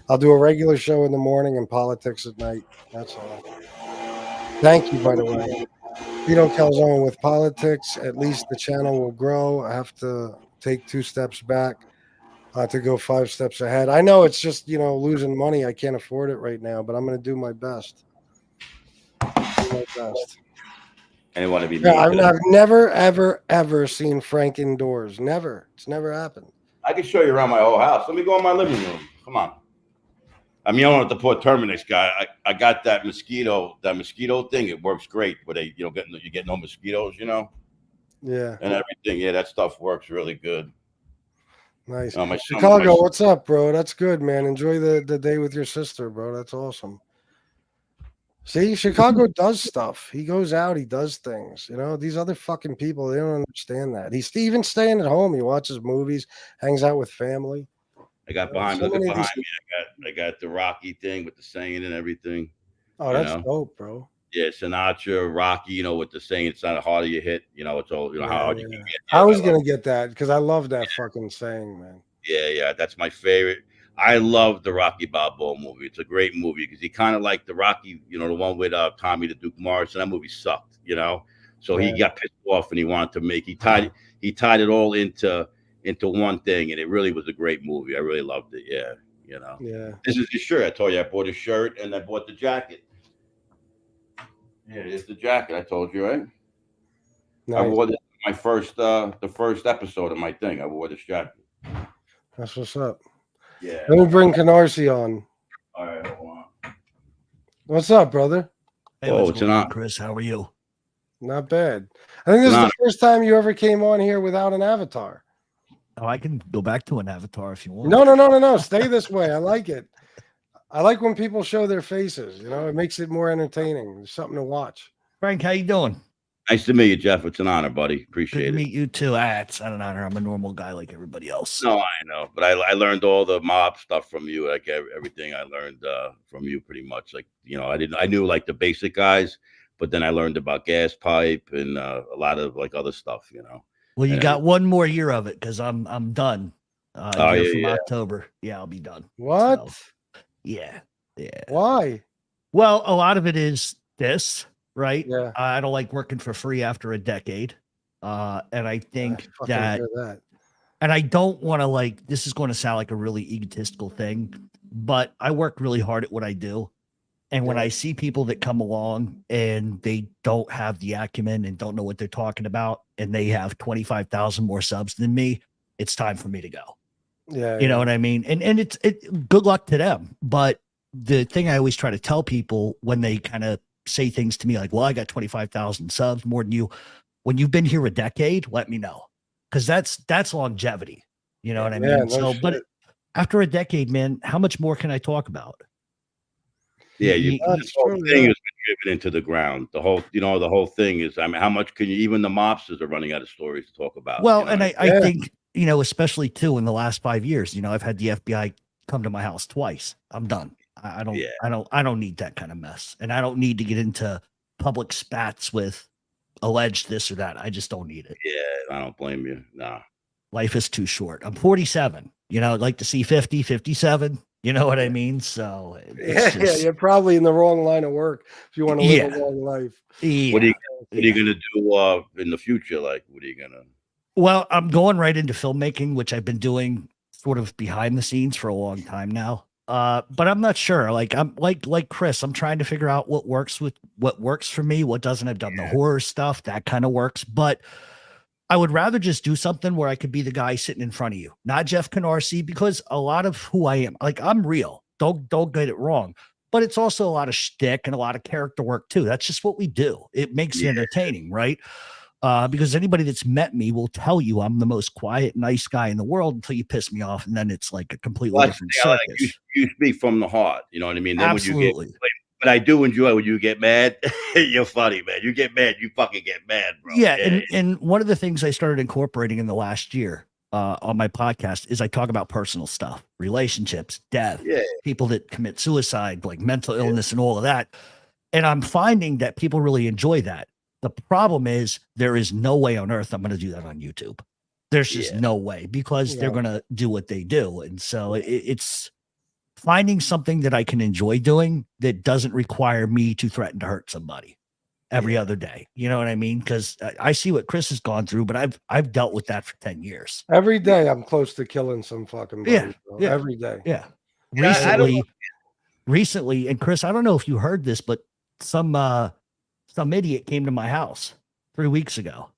I'll do a regular show in the morning and politics at night. That's all. Thank you, by the way. Vito Calzone, with politics, at least the channel will grow. I have to take 2 steps back to go 5 steps ahead. I know it's just, losing money. I can't afford it right now, but I'm going to do my best.
And want to be
I've never, ever, ever seen Frank indoors. Never. It's never happened.
I can show you around my whole house. Let me go in my living room. Come on. I mean, I don't have to put Terminex guy. I got that mosquito thing. It works great, but you get no mosquitoes,
Yeah.
And everything. Yeah, that stuff works really good.
Nice. Chicago, what's up, bro? That's good, man. Enjoy the day with your sister, bro. That's awesome. See, Chicago does stuff. He goes out, he does things. These other fucking people, they don't understand that. He's even staying at home. He watches movies, hangs out with family.
I got behind me. I got the Rocky thing with the saying and everything.
Oh, that's dope, bro.
Yeah, Sinatra, Rocky, with the saying, it's not harder you hit, it's all, how hard you can get.
I was going to get that because I love that fucking saying, man.
Yeah, that's my favorite. I love the Rocky Balboa movie. It's a great movie because he kind of like the Rocky, the one with Tommy the Duke Morrison. That movie sucked, So he got pissed off and he wanted to make, he tied it all into one thing, and it really was a great movie. I really loved it. Yeah, Yeah. This is the shirt. I told you I bought a shirt and I bought the jacket. Yeah, it's the jacket. I told you, right? Nice. I wore this my the first episode of my thing. I wore this jacket.
That's what's up.
Yeah.
Let me bring Canarsie on.
All right, hold on.
What's up, brother?
Hey, what's going on, Chris? How are you?
Not bad. I think this is the first time you ever came on here without an avatar.
Oh, I can go back to an avatar if you want.
No. Stay this way. I like it. I like when people show their faces. It makes it more entertaining. There's something to watch.
Frank, how you doing?
Nice to meet you, Jeff. It's an honor, buddy. Appreciate it.
Good to meet you too. It's not an honor. I'm a normal guy like everybody else.
No, I know, but I learned all the mob stuff from you. Like everything I learned from you, pretty much. Like I knew like the basic guys, but then I learned about gas pipe and a lot of like other stuff.
Well, you got one more year of it because I'm done. From October. Yeah, I'll be done.
What?
So, yeah.
Why?
Well, a lot of it is this, right?
Yeah.
I don't like working for free after a decade. And I think that, and I don't want to this is going to sound like a really egotistical thing, but I work really hard at what I do. And when I see people that come along and they don't have the acumen and don't know what they're talking about, and they have 25,000 more subs than me, it's time for me to go.
Yeah.
You know what I mean? And it's good luck to them. But the thing I always try to tell people when they kind of say things to me like, well, I got 25,000 subs, more than you. When you've been here a decade, let me know. Because that's longevity. You know what I mean?
No
so,
shit.
but after a decade, man, how much more can I talk about?
Yeah, the whole thing has been driven into the ground. The whole thing is, I mean, how much can you, even the mobsters are running out of stories to talk about.
Well, and I think, you know, especially too, in the last 5 years, you know, I've had the FBI come to my house twice. I'm done. I don't need that kind of mess. And I don't need to get into public spats with alleged this or that. I just don't need it.
Yeah, I don't blame you. Nah.
Life is too short. I'm 47. You know, I'd like to see 50, 57. You know what I mean? So
yeah, you're probably in the wrong line of work if you want to live a long life.
Yeah.
What are you gonna do in the future? Like, what are you gonna?
Well, I'm going right into filmmaking, which I've been doing sort of behind the scenes for a long time now. But I'm not sure. Like I'm like Chris, I'm trying to figure out what works for me, what doesn't. I've done the horror stuff, that kind of works, but I would rather just do something where I could be the guy sitting in front of you, not Jeff Canarsie, because a lot of who I am, like I'm real. Don't get it wrong. But it's also a lot of shtick and a lot of character work too. That's just what we do. It makes it entertaining, right? Because anybody that's met me will tell you I'm the most quiet, nice guy in the world until you piss me off, and then it's like a completely different circus.
Like you speak from the heart, you know what I mean? Then
Absolutely.
But I do enjoy when you get mad. You're funny, man. You get mad, you fucking get mad, bro.
Yeah, and one of the things I started incorporating in the last year on my podcast is I talk about personal stuff, relationships, death, people that commit suicide, like mental illness and all of that. And I'm finding that people really enjoy that. The problem is there is no way on earth I'm going to do that on YouTube. There's just no way, because they're going to do what they do. And so it's finding something that I can enjoy doing that doesn't require me to threaten to hurt somebody every other day. You know what I mean? Because I see what Chris has gone through, but I've dealt with that for 10 years.
Every day I'm close to killing some fucking buddy, every day.
Yeah. Recently, and Chris, I don't know if you heard this, but some idiot came to my house 3 weeks ago.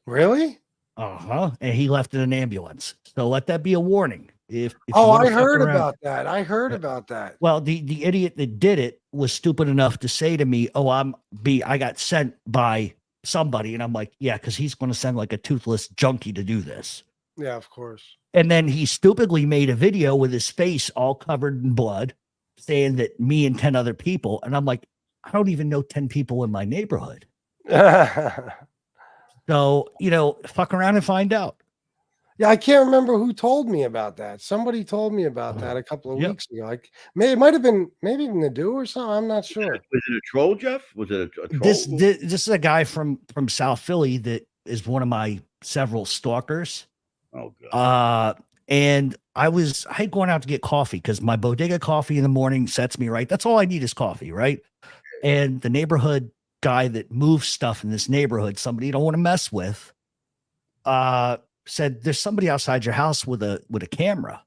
Really?
And he left in an ambulance. So let that be a warning. If
I heard about that. I heard about that.
Well, the idiot that did it was stupid enough to say to me, I got sent by somebody. And I'm like, yeah, because he's going to send like a toothless junkie to do this.
Yeah, of course.
And then he stupidly made a video with his face all covered in blood saying that me and 10 other people. And I'm like, I don't even know 10 people in my neighborhood. So, you know, fuck around and find out.
Yeah, I can't remember who told me about that. Somebody told me about that a couple of weeks ago. Like, it might have been maybe even the do or something. I'm not sure.
Was it a troll, Jeff? Was it a troll?
This is a guy from South Philly that is one of my several stalkers.
Oh God.
And I had gone out to get coffee because my bodega coffee in the morning sets me right. That's all I need is coffee, right? And the neighborhood guy that moves stuff in this neighborhood, somebody you don't want to mess with, said, there's somebody outside your house with a camera.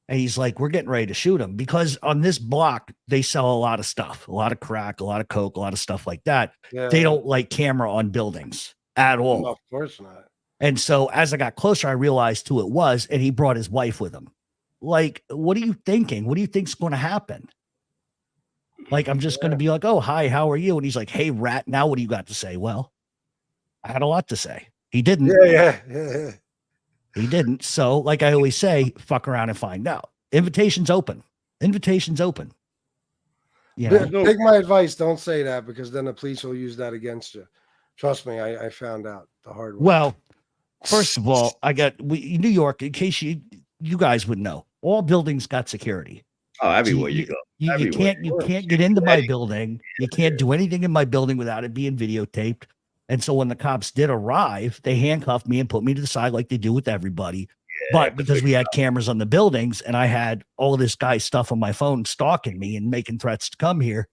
And he's like, we're getting ready to shoot him, because on this block, they sell a lot of stuff, a lot of crack, a lot of coke, a lot of stuff like that. Yeah. They don't like camera on buildings at all.
No, of course not.
And so as I got closer, I realized who it was, and he brought his wife with him. Like, what are you thinking? What do you think's going to happen? Like, I'm just going to be like, oh, hi, how are you? And he's like, hey, rat, now what do you got to say? Well, I had a lot to say. He didn't.
Yeah.
He didn't. So, like I always say, fuck around and find out. Invitation's open. Invitation's open. You know?
Take my advice. Don't say that, because then the police will use that against you. Trust me, I found out the hard way.
Well, first of all, New York, in case you guys would know, all buildings got security.
Oh, everywhere you go.
You can't get into my building. You can't do anything in my building without it being videotaped. And so when the cops did arrive, they handcuffed me and put me to the side like they do with everybody. Yeah, but because we had cameras on the buildings and I had all of this guy's stuff on my phone stalking me and making threats to come here,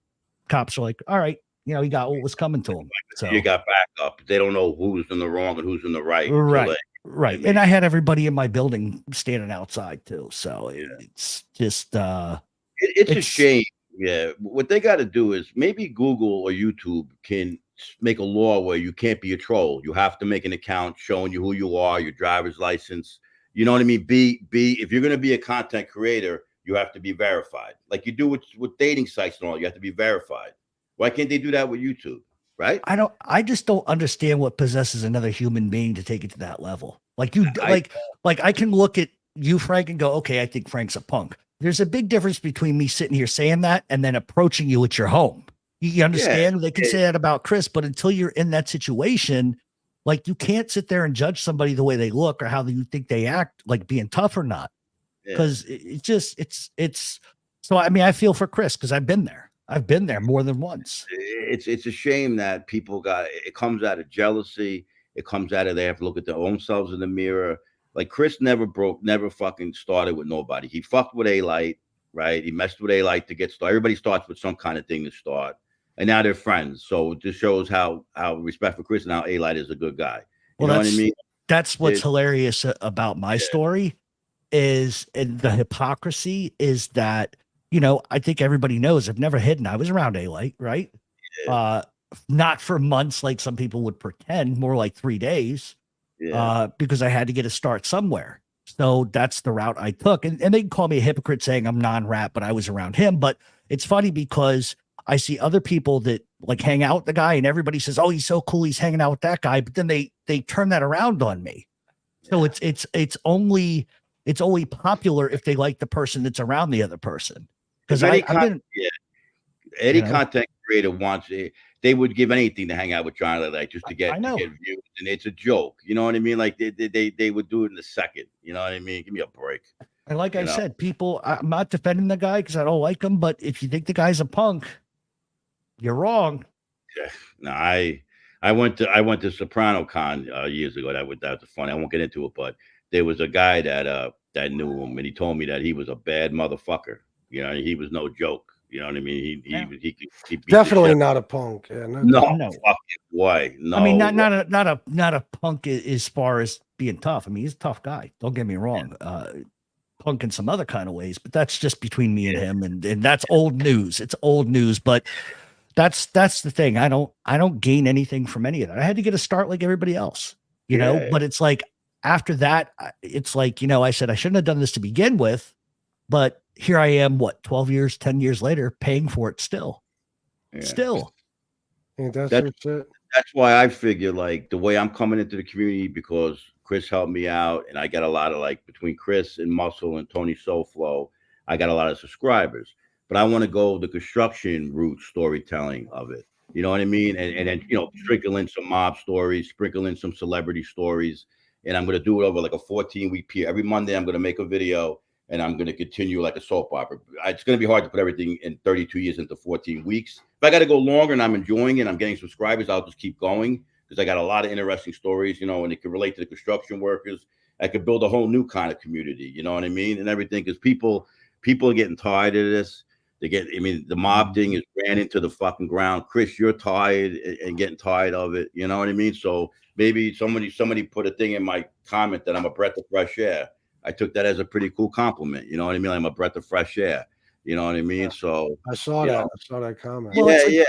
cops are like, all right, you know, he got what was coming to him. So
you got backup. They don't know who's in the wrong and who's in the right.
Right. Right. And I had everybody in my building standing outside too. So it's just
it's a shame. Yeah. What they got to do is maybe Google or YouTube can make a law where you can't be a troll. You have to make an account showing you who you are, your driver's license, You know what I mean? If you're going to be a content creator, you have to be verified. Like you do with dating sites and all, you have to be verified. Why can't they do that with YouTube? Right?
I just don't understand what possesses another human being to take it to that level. Like I can look at you, Frank, and go, okay, I think Frank's a punk. There's a big difference between me sitting here saying that and then approaching you at your home. You understand? They can say that about Chris, but until you're in that situation, like you can't sit there and judge somebody the way they look or how you think they act, like being tough or not. Because it's so, I mean, I feel for Chris because I've been there. I've been there more than once.
It's a shame that people it comes out of jealousy. It comes out of they have to look at their own selves in the mirror. Like Chris never fucking started with nobody. He fucked with A-Light, right? He messed with A-Light to get started. Everybody starts with some kind of thing to start. And now they're friends. So it just shows how respect for Chris and how A-Light is a good guy. You know what I mean?
That's what's hilarious about my story is, and the hypocrisy is that, you know, I think everybody knows I've never hidden. I was around A-Light, right? Yeah. Not for months like some people would pretend, more like 3 days, because I had to get a start somewhere. So that's the route I took. And they can call me a hypocrite saying I'm non-rap, but I was around him. But it's funny because I see other people that like hang out with the guy and everybody says, oh, he's so cool, he's hanging out with that guy. But then they turn that around on me. So it's only popular if they like the person that's around the other person. Because any content
creator wants it. They would give anything to hang out with John like just to get views, and it's a joke. You know what I mean? Like they would do it in a second. You know what I mean? Give me a break.
And like I said, people, I'm not defending the guy because I don't like him, but if you think the guy's a punk, you're wrong.
Yeah. No, I went to Soprano Con years ago. That was funny. I won't get into it, but there was a guy that knew him, and he told me that he was a bad motherfucker. You know, he was no joke. You know what I mean? He
definitely not a punk. Yeah,
no fucking way. No,
I mean, not a punk as far as being tough. I mean, he's a tough guy. Don't get me wrong. Punk in some other kind of ways, but that's just between me and him, and that's old news. It's old news, but that's the thing. I don't gain anything from any of that. I had to get a start like everybody else, you know. But it's like after that, it's like, you know, I said I shouldn't have done this to begin with, but here I am, 10 years later, paying for it still. Still.
That's why I figure like the way I'm coming into the community, because Chris helped me out, and I got a lot of, like, between Chris and Muscle and Tony Soulflow, I got a lot of subscribers. But I want to go the construction route storytelling of it. You know what I mean? And then, you know, sprinkle in some mob stories, sprinkle in some celebrity stories. And I'm going to do it over like a 14-week period. Every Monday, I'm going to make a video, and I'm going to continue like a soap opera. It's going to be hard to put everything in 32 years into 14 weeks. If I got to go longer and I'm enjoying it, I'm getting subscribers, I'll just keep going, because I got a lot of interesting stories, you know, and it can relate to the construction workers. I could build a whole new kind of community, you know what I mean? And everything, because people are getting tired of this. The mob thing is ran into the fucking ground. Chris, you're tired and getting tired of it. You know what I mean? So maybe somebody put a thing in my comment that I'm a breath of fresh air. I took that as a pretty cool compliment. You know what I mean? I'm a breath of fresh air. You know what I mean? So
I saw that. I saw that comment.
Well,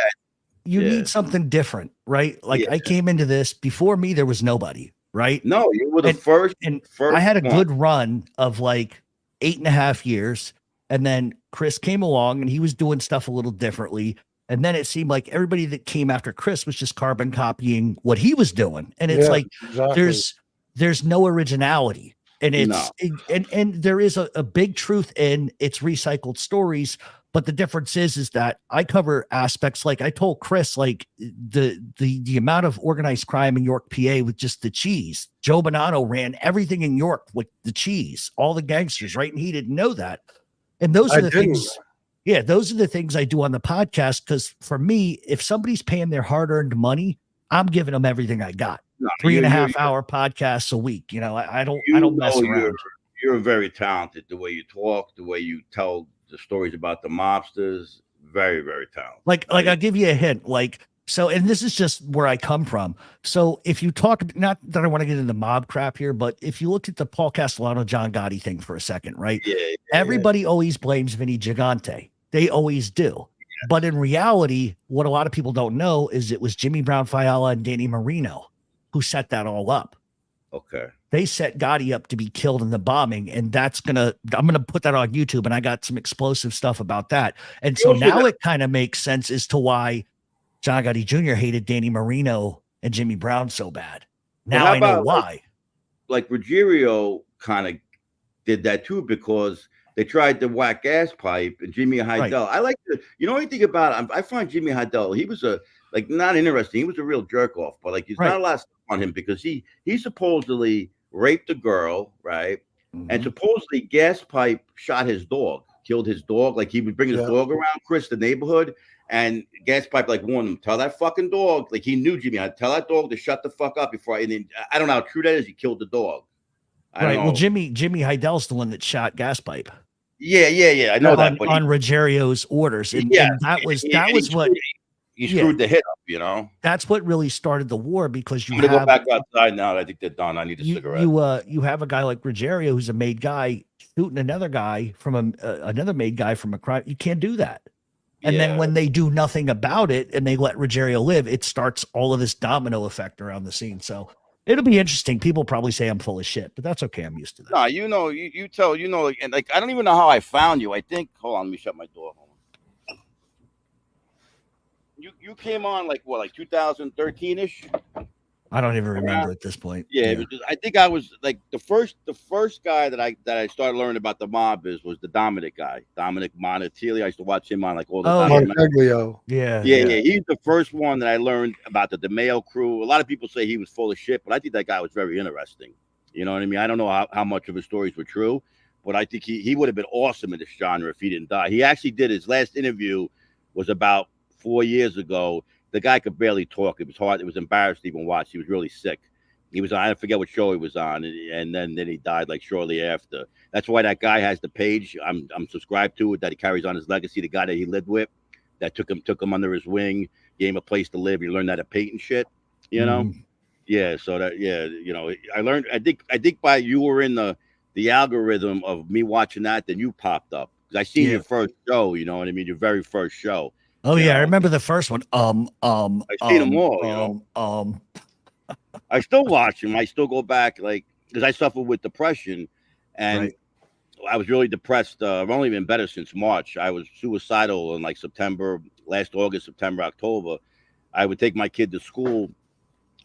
you need something different, right? Like I came into this, before me, there was nobody, right?
No, you were the first.
I had a good run of like 8.5 years. And then Chris came along and he was doing stuff a little differently. And then it seemed like everybody that came after Chris was just carbon copying what he was doing. And it's there's no originality. And and there is a big truth in it's recycled stories. But the difference is that I cover aspects, like I told Chris, like the amount of organized crime in York, PA, with just the cheese. Joe Bonanno ran everything in York with the cheese, all the gangsters, right? And he didn't know that. And those are the things. Yeah, those are the things I do on the podcast. Because for me, if somebody's paying their hard-earned money, I'm giving them everything I got. 3.5 hour podcasts a week. You know, I don't mess around.
You're very talented. The way you talk, the way you tell the stories about the mobsters, very, very talented.
Like I'll give you a hint. So, and this is just where I come from. So if you talk, not that I want to get into mob crap here, but if you look at the Paul Castellano, John Gotti thing for a second, right? Everybody always blames Vinny Gigante. They always do. But in reality, what a lot of people don't know is it was Jimmy Brown Fiala and Danny Marino who set that all up.
Okay.
They set Gotti up to be killed in the bombing, and I'm gonna put that on YouTube, and I got some explosive stuff about that. And so now it kind of makes sense as to why John Gotti Jr. hated Danny Marino and Jimmy Brown so bad. Now I know why.
Like Ruggiero kind of did that too, because they tried to whack gas pipe and Jimmy Heidel. Right. I like the, you know anything about him? I find Jimmy Heidel, he was not interesting. He was a real jerk off, but like, there's not a lot of stuff on him because he supposedly raped a girl, right? Mm-hmm. And supposedly gas pipe shot his dog, killed his dog. Like he would bring his dog around, Chris, the neighborhood, and gas pipe like warned him, tell that fucking dog. Like he knew Jimmy, I'd tell that dog to shut the fuck up before I don't know how true that is. He killed the dog.
Right. Well, Jimmy Heidel's the one that shot gas pipe.
Yeah. I know that.
But on Ruggiero's orders. And that was what
he screwed the hit up, you know.
That's what really started the war, because
I'm gonna go back outside now. I think they're done. I need a cigarette.
You have a guy like Ruggiero who's a made guy shooting another guy from another made guy from a crime. You can't do that. And then when they do nothing about it and they let Ruggiero live, it starts all of this domino effect around the scene. So it'll be interesting. People probably say I'm full of shit, but that's okay. I'm used to that.
No, you know, you tell, and like, I don't even know how I found you. I think, hold on, let me shut my door. Hold on. You came on like 2013-ish?
I don't even remember at this point.
Yeah. Because I think I was like the first guy that I started learning about the mob was the Dominic guy, Dominic Monticelli. I used to watch him on like all the time.
Monteglio.
Yeah.
He's the first one that I learned about the DeMeo crew. A lot of people say he was full of shit, but I think that guy was very interesting. You know what I mean? I don't know how much of his stories were true, but I think he would have been awesome in this genre if he didn't die. He actually did his last interview was about 4 years ago. The guy could barely talk. It was hard. It was embarrassing to even watch. He was really sick. He was on, I forget what show he was on, and then he died like shortly after. That's why that guy has the page. I'm subscribed to it, that he carries on his legacy. The guy that he lived with, that took him under his wing, gave him a place to live. He learned how to paint and shit. You know, yeah. So that I learned. I think by you were in the algorithm of me watching that, then you popped up because I seen your first show. You know what I mean? Your very first show.
Oh yeah, I remember the first one.
I seen them all. I still watch them. I still go back, like, because I suffer with depression, and I was really depressed. I've only been better since March. I was suicidal in like last August, September, October. I would take my kid to school.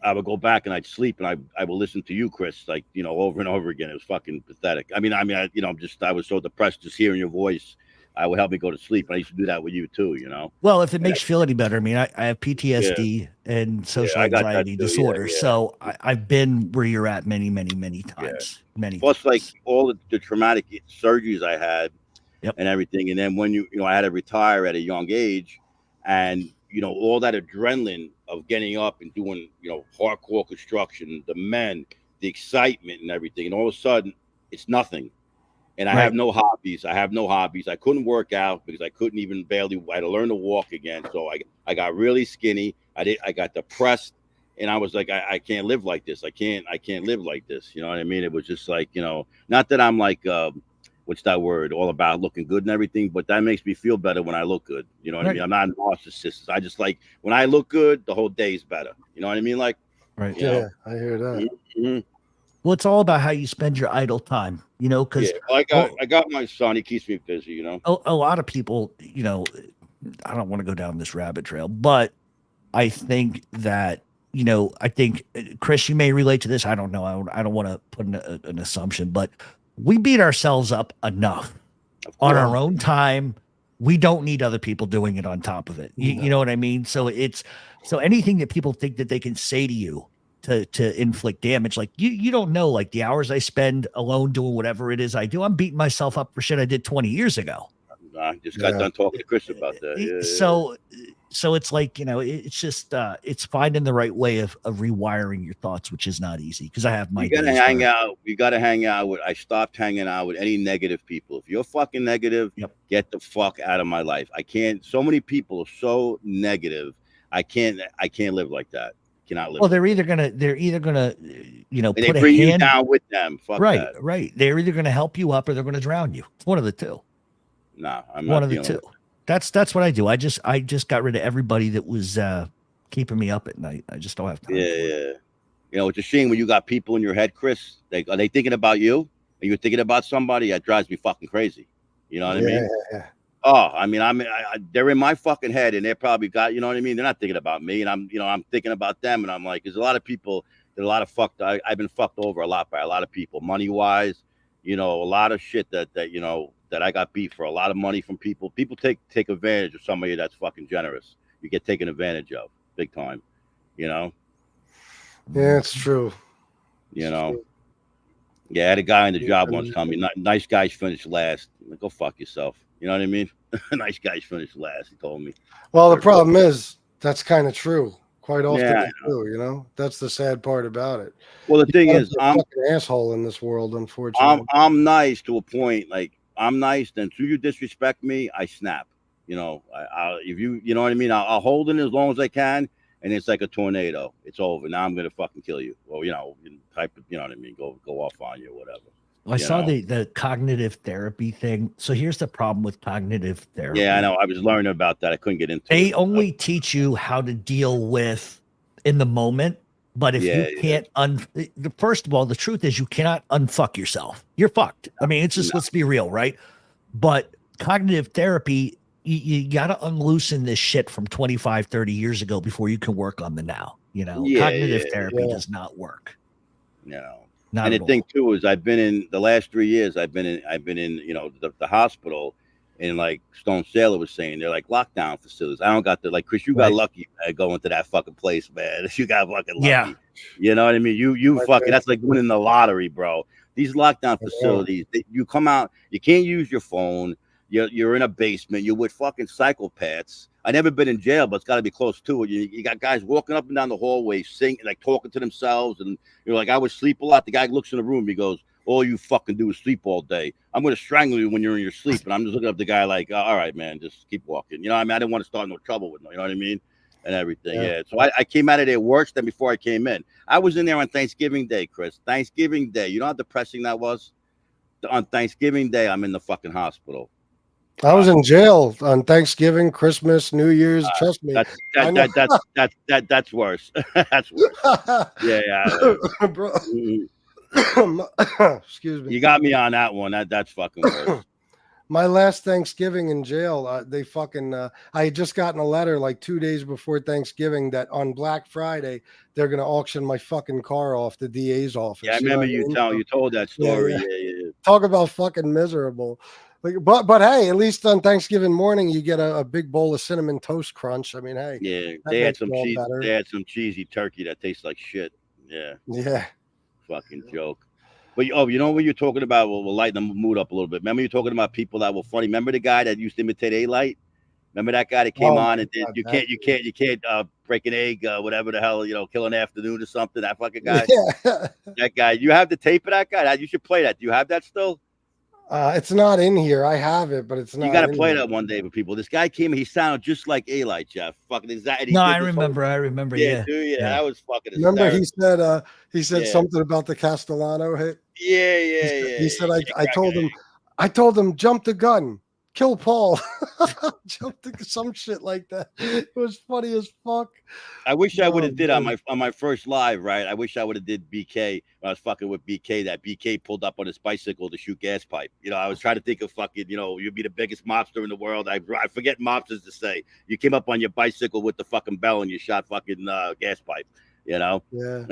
I would go back and I'd sleep, and I would listen to you, Chris, like, over and over again. It was fucking pathetic. I was so depressed just hearing your voice. I would help me go to sleep. I used to do that with you too,
Well, if it makes you feel any better, I mean, I have PTSD and social anxiety disorder. So I've been where you're at many, many, many times.
Plus, like all the traumatic surgeries I had and everything. And then when I had to retire at a young age, and all that adrenaline of getting up and doing, hardcore construction, the men, the excitement and everything. And all of a sudden it's nothing. And I have no hobbies. I couldn't work out because I couldn't even I had to learn to walk again. So I got really skinny. I got depressed, and I was like, I can't live like this. I can't live like this. You know what I mean? It was just like, not that I'm like, what's that word? All about looking good and everything, but that makes me feel better when I look good. You know what I mean? I'm not a narcissist. I just like when I look good, the whole day is better. You know what I mean? Like,
I hear that.
Mm-hmm.
Well, it's all about how you spend your idle time, because
I got my son. He keeps me busy,
A lot of people, I don't want to go down this rabbit trail, but I think that, Chris, you may relate to this. I don't know. I don't want to put an assumption, but we beat ourselves up enough on our own time. We don't need other people doing it on top of it. You know what I mean? So anything that people think that they can say to you to inflict damage, like you don't know, like the hours I spend alone doing whatever it is I do, I'm beating myself up for shit I did 20 years ago.
I just got done talking to Chris about that.
So it's like, it's just it's finding the right way of rewiring your thoughts, which is not easy because I have my.
You gotta hang out. You gotta hang out with. I stopped hanging out with any negative people. If you're fucking negative, get the fuck out of my life. I can't. So many people are so negative. I can't live like that. Cannot live.
Well, they're either gonna put
they bring you down with them. Fuck that.
Right. They're either gonna help you up or they're gonna drown you. It's one of the two.
No, I'm
one
not
of the two. That's what I do. I just got rid of everybody that was keeping me up at night. I just don't have time.
Yeah. You know, it's a shame when you got people in your head, Chris. Are they thinking about you? Are you thinking about somebody? That drives me fucking crazy. You know what I mean?
Yeah.
Oh, I mean, they're in my fucking head, and they're probably got, you know what I mean? They're not thinking about me, and I'm thinking about them, and I'm like, there's a lot of people that I've been fucked over a lot by a lot of people, money wise, you know, a lot of shit that you know, that I got beat for a lot of money from people. People take advantage of somebody that's fucking generous. You get taken advantage of big time, you know?
Yeah, it's true.
You know? Yeah, I had a guy on the job once tell me, nice guys finish last. I'm like, go fuck yourself. You know what I mean? Nice guys finish last, he told me.
Well, the problem is that's kind of true. Quite often,
yeah,
too, you know? That's the sad part about it.
Well, the thing is,
I'm a fucking asshole in this world, unfortunately.
I'm nice to a point. Like, I'm nice, then if you disrespect me, I snap. You know, if you know what I mean, I'll hold it as long as I can, and it's like a tornado. It's over. Now I'm gonna fucking kill you. Well, you know, type of, you know what I mean, go off on you or whatever.
I saw the cognitive therapy thing. So here's the problem with cognitive therapy.
Yeah, I know. I was learning about that. I couldn't get into it.
They only teach you how to deal with in the moment. But if you can't first of all, the truth is you cannot unfuck yourself. You're fucked. I mean, it's just, let's be real, right? But cognitive therapy, you got to unloosen this shit from 25, 30 years ago before you can work on the now. You know, cognitive therapy does not work.
No.
Not
and
at
the thing
all.
too is I've been in the last 3 years, I've been in, you know, the hospital, and like Stone Sailor was saying, they're like lockdown facilities. I don't got the, like, Chris, you got lucky, man, going to that fucking place, man. You got fucking lucky.
Yeah.
You know what I mean? You fucking, that's like winning the lottery, bro. These lockdown facilities, you come out, you can't use your phone. You're in a basement. You're with fucking psychopaths. I never been in jail, but it's got to be close to it. You got guys walking up and down the hallway, singing, like talking to themselves, and you're like, I would sleep a lot. The guy looks in the room, he goes, all you fucking do is sleep all day. I'm going to strangle you when you're in your sleep. And I'm just looking up the guy like, all right, man, just keep walking. You know what I mean? I didn't want to start no trouble with him. You know what I mean? And everything. Yeah. So I came out of there worse than before I came in. I was in there on Thanksgiving Day, Chris. Thanksgiving Day. You know how depressing that was? On Thanksgiving Day, I'm in the fucking hospital.
I was in jail on Thanksgiving, Christmas, New Year's. Trust me.
That's worse. That's worse. Yeah.
Bro. Excuse me.
You got me on that one. That's fucking worse.
My last Thanksgiving in jail, they fucking, I had just gotten a letter like 2 days before Thanksgiving that on Black Friday, they're going to auction my fucking car off the DA's office.
Yeah, I remember you told that story. Yeah.
Talk about fucking miserable. Like, but hey, at least on Thanksgiving morning, you get a big bowl of cinnamon toast crunch. I mean, hey.
Yeah, they had some cheese. They had some cheesy turkey that tastes like shit. Yeah.
Yeah.
Fucking joke. But you know what you're talking about? We'll lighten the mood up a little bit. Remember you're talking about people that were funny. Remember the guy that used to imitate A-Light? Remember that guy that came on and did you can't break an egg, whatever the hell, you know, kill an afternoon or something. That fucking guy. Yeah. That guy. You have the tape of that guy? You should play that. Do you have that still?
It's not in here. I have it, but it's not.
You got to play that one day with people. This guy came. He sounded just like A-Light, Jeff. Fucking exactly.
No, I remember. Yeah,
dude, that was fucking.
Remember, he said something about the Castellano hit.
Yeah.
He said, I told him, jump the gun, kill Paul, some shit like that. It was funny as fuck.
I wish I would have did on my first live, right? I wish I would have did BK when I was fucking with BK. That BK pulled up on his bicycle to shoot gas pipe. You know, I was trying to think of fucking, you know, you'd be the biggest mobster in the world. I forget mobsters to say. You came up on your bicycle with the fucking bell and you shot fucking gas pipe. You know?
Yeah.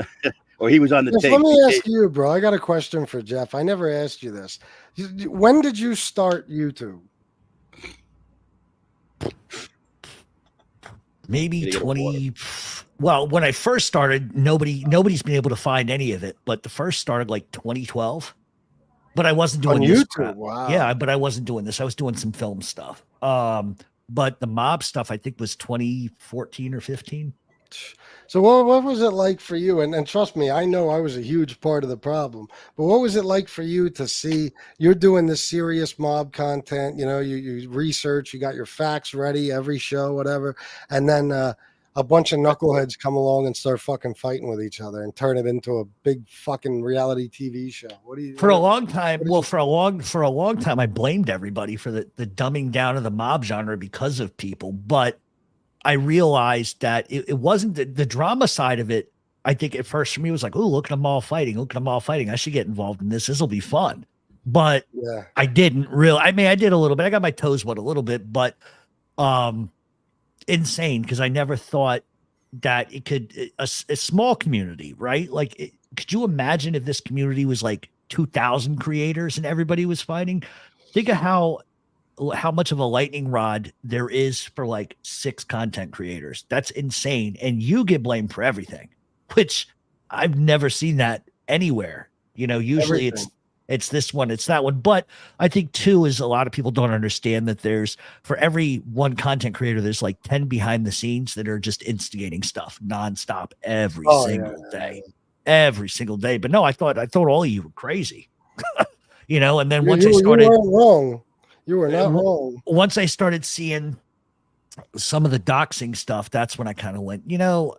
Or he was on the tape.
Let me ask you, bro. I got a question for Jeff. I never asked you this. When did you start YouTube?
Maybe 20. Well, when I first started, nobody's been able to find any of it. But the first started like 2012. But I wasn't doing
on
this
YouTube.
crap.
Wow.
Yeah, but I wasn't doing this. I was doing some film stuff. But the mob stuff I think was 2014 or 15.
So what was it like for you? And trust me, I know I was a huge part of the problem, but what was it like for you to see you're doing this serious mob content? You know, you research, you got your facts ready, every show, whatever. And then a bunch of knuckleheads come along and start fucking fighting with each other and turn it into a big fucking reality TV show. For a long time, I blamed everybody for the dumbing down of the mob genre because of people, but I realized that it wasn't the drama side of it
I think at first for me it was like, oh, look at them all fighting. Look at them all fighting. I should get involved in this. This will be fun. But I didn't really. I mean, I did a little bit. I got my toes wet a little bit, but insane, because I never thought that it could a small community, right? Like, could you imagine if this community was like 2,000 creators and everybody was fighting? Think of how much of a lightning rod there is for like 6 content creators. That's insane. And you get blamed for everything, which I've never seen that anywhere. You know, usually it's this one, it's that one. But I think too is a lot of people don't understand that there's, for every one content creator, there's like 10 behind the scenes that are just instigating stuff nonstop every single day. Every single day. But no, I thought all of you were crazy. You know, and then once I started,
you weren't wrong. You were not wrong.
Once I started seeing some of the doxing stuff, that's when I kind of went, you know,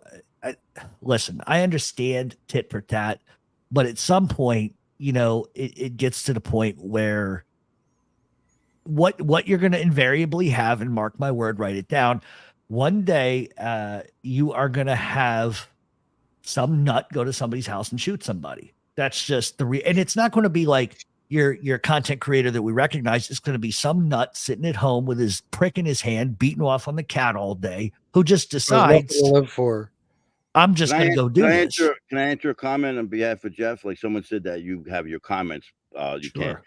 listen, I understand tit for tat, but at some point, you know, it gets to the point where what you're going to invariably have, and mark my word, write it down, one day you are going to have some nut go to somebody's house and shoot somebody. That's just and it's not going to be like your content creator that we recognize. It's going to be some nut sitting at home with his prick in his hand, beating off on the cat all day, who just decides
to live for.
I'm just going to go do this.
Can I answer a comment on behalf of Jeff? Like someone said that you have your comments. You can't.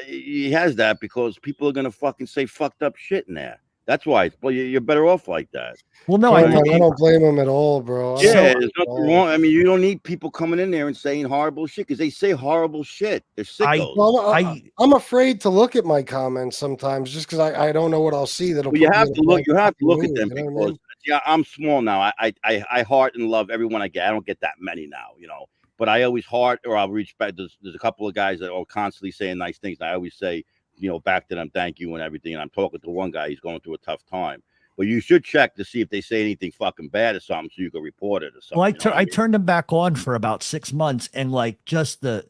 He has that because people are going to fucking say fucked up shit in there. That's why. Well, you're better off like that.
Well, no,
I don't blame him at all, bro.
Yeah, there's nothing wrong. I mean, you don't need people coming in there and saying horrible shit, because they say horrible shit. They're sickos.
I'm afraid to look at my comments sometimes just because I don't know what I'll see. That'll.
Well, you have to look. You have to look at them because I'm small now. I heart and love everyone I get. I don't get that many now, you know. But I always heart, or I'll reach back. There's a couple of guys that are constantly saying nice things. And I always say, you know, back to them, thank you and everything. And I'm talking to one guy, he's going through a tough time. But you should check to see if they say anything fucking bad or something, so you can report it or something.
Well, I turned them back on for about 6 months, and like just the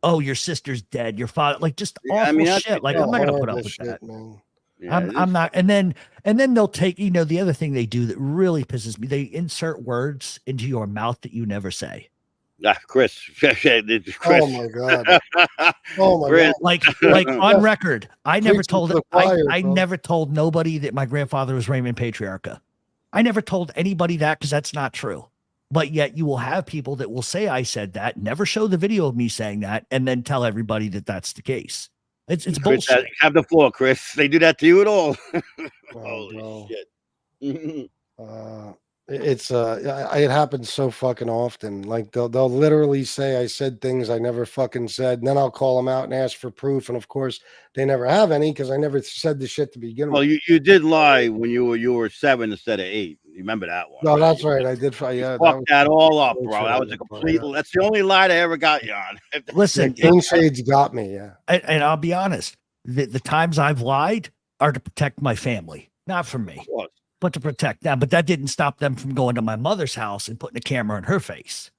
oh, your sister's dead, your father, like just awful shit. Like, I'm not gonna put up with that. Man. Yeah, I'm not. And then they'll take, you know, the other thing they do that really pisses me, they insert words into your mouth that you never say.
Chris.
Oh my god. Oh my god.
Like on record, I never told I never told nobody that my grandfather was Raymond Patriarcha. I never told anybody that, because that's not true. But yet you will have people that will say I said that, never show the video of me saying that, and then tell everybody that that's the case. It's
Chris,
bullshit.
Have the floor, Chris. They do that to you at all?
Holy shit. It happens so fucking often. Like they'll literally say I said things I never fucking said, and then I'll call them out and ask for proof, and of course they never have any because I never said the shit to begin with.
Well, you did lie when you were 7 instead of 8. You remember that one?
No, right? That's right. I did. Yeah,
fuck that all up, bro. That was a complete. That's the only lie I ever got you on.
Listen,
Shades got me. Yeah,
and I'll be honest. The times I've lied are to protect my family, not for me, but to protect them. But that didn't stop them from going to my mother's house and putting a camera in her face.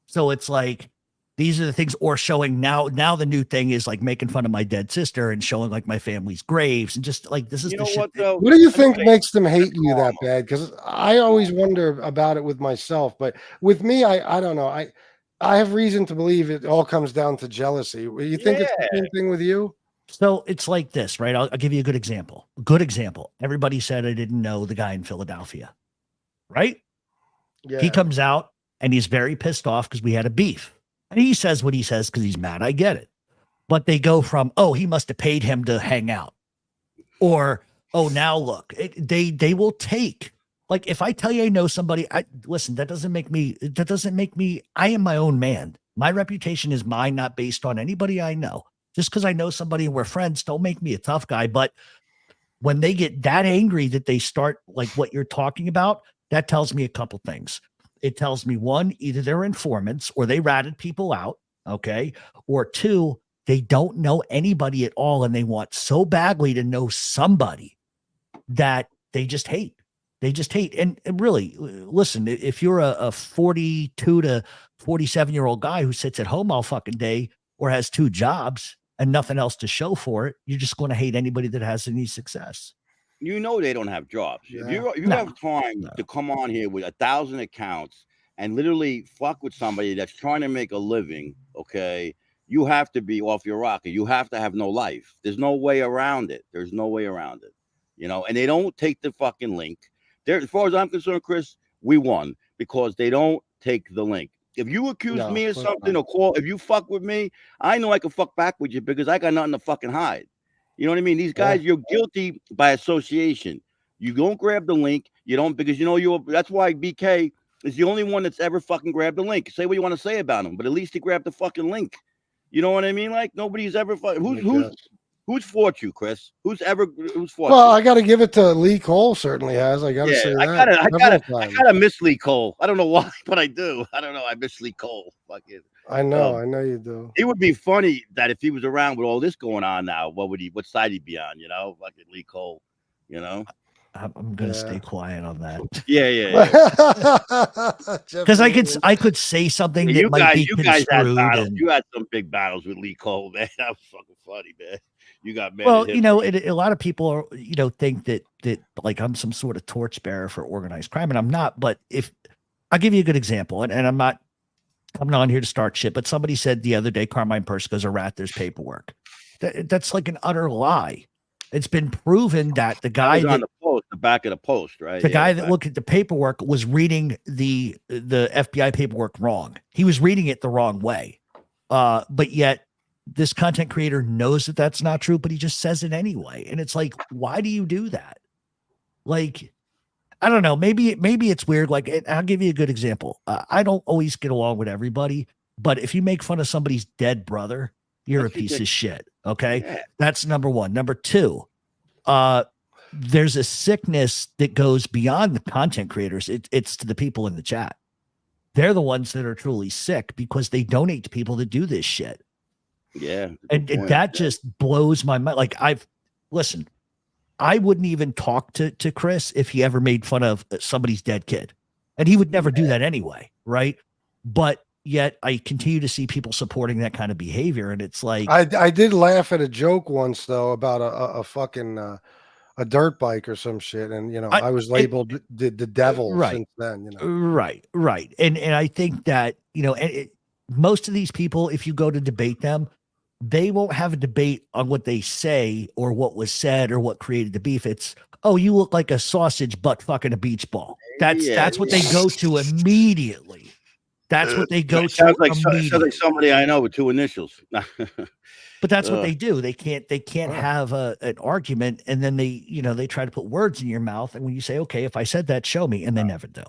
So it's like, these are the things, or showing now the new thing is like making fun of my dead sister and showing like my family's graves, and just like, this is the shit.
What do you think makes them hate you that bad? Because I always wonder about it with myself, but with me, I don't know. I have reason to believe it all comes down to jealousy. You think it's the same thing with you?
So it's like this, right? I'll give you a good example. Good example. Everybody said I didn't know the guy in Philadelphia, right? Yeah. He comes out and he's very pissed off because we had a beef. And he says what he says because he's mad. I get it. But they go from, oh, he must have paid him to hang out. Or, oh, now look. They will take. Like, if I tell you I know somebody, listen, that doesn't make me, I am my own man. My reputation is mine, not based on anybody I know. Just because I know somebody and we're friends, don't make me a tough guy. But when they get that angry that they start like what you're talking about, that tells me a couple things. It tells me, one, either they're informants or they ratted people out, okay? Or two, they don't know anybody at all and they want so badly to know somebody that they just hate. They just hate. And really, listen, if you're a 42 to 47-year-old guy who sits at home all fucking day or has 2 jobs and nothing else to show for it, you're just going to hate anybody that has any success.
You know they don't have jobs. Yeah. If you have time to come on here with 1,000 accounts and literally fuck with somebody that's trying to make a living, okay, you have to be off your rocker. You have to have no life. There's no way around it. There's no way around it. You know, and they don't take the fucking link. There, as far as I'm concerned, Chris, we won because they don't take the link. If you accuse me of something or call, if you fuck with me, I know I can fuck back with you because I got nothing to fucking hide. You know what I mean? These guys, you're guilty by association. You don't grab the link. You don't, because you know that's why BK is the only one that's ever fucking grabbed the link. Say what you want to say about him, but at least he grabbed the fucking link. You know what I mean? Like nobody's ever who's fought you, Chris? Who's fought you?
Well, I got to give it to Lee Cole. Certainly has. I got to say that.
I gotta miss Lee Cole. I don't know why, but I do. I don't know. I miss Lee Cole. Fucking.
I know you do.
It would be funny that if he was around with all this going on now, what side he'd be on? You know, fucking Lee Cole. You know.
I'm gonna stay quiet on that.
Yeah.
Because I could say something that might be construed.
You had some big battles with Lee Cole, man. That was fucking funny, man. You got mad.
Well, you know, a lot of people are, you know, think that like I'm some sort of torchbearer for organized crime, and I'm not. But if I'll give you a good example, and I'm not coming on here to start shit, but somebody said the other day, Carmine Persico's a rat. There's paperwork. That's like an utter lie. It's been proven that the guy
on the back of the post, right?
The guy that looked at the paperwork was reading the FBI paperwork wrong. He was reading it the wrong way. But yet this content creator knows that that's not true, but he just says it anyway. And it's like, why do you do that? Like, I don't know. Maybe it's weird. Like, I'll give you a good example. I don't always get along with everybody, but if you make fun of somebody's dead brother, you're a piece of shit. Okay. Yeah. That's number one. Number two, there's a sickness that goes beyond the content creators. It's to the people in the chat. They're the ones that are truly sick because they donate to people that do this shit.
Yeah.
And that just blows my mind. Like listen, I wouldn't even talk to Chris if he ever made fun of somebody's dead kid, and he would never do that anyway. Right. But yet I continue to see people supporting that kind of behavior. And it's like,
I did laugh at a joke once though, about a fucking, a dirt bike or some shit. And, you know, I was labeled the devil since then, you know?
Right. And I think that, you know, most of these people, if you go to debate them, they won't have a debate on what they say or what was said or what created the beef. It's, oh, you look like a sausage butt fucking a beach ball. That's what they go to immediately. That's what they go to.
Sounds like somebody I know with two initials.
But that's what they do. They can't have an argument, and then they try to put words in your mouth. And when you say, okay, if I said that, show me, and they never do.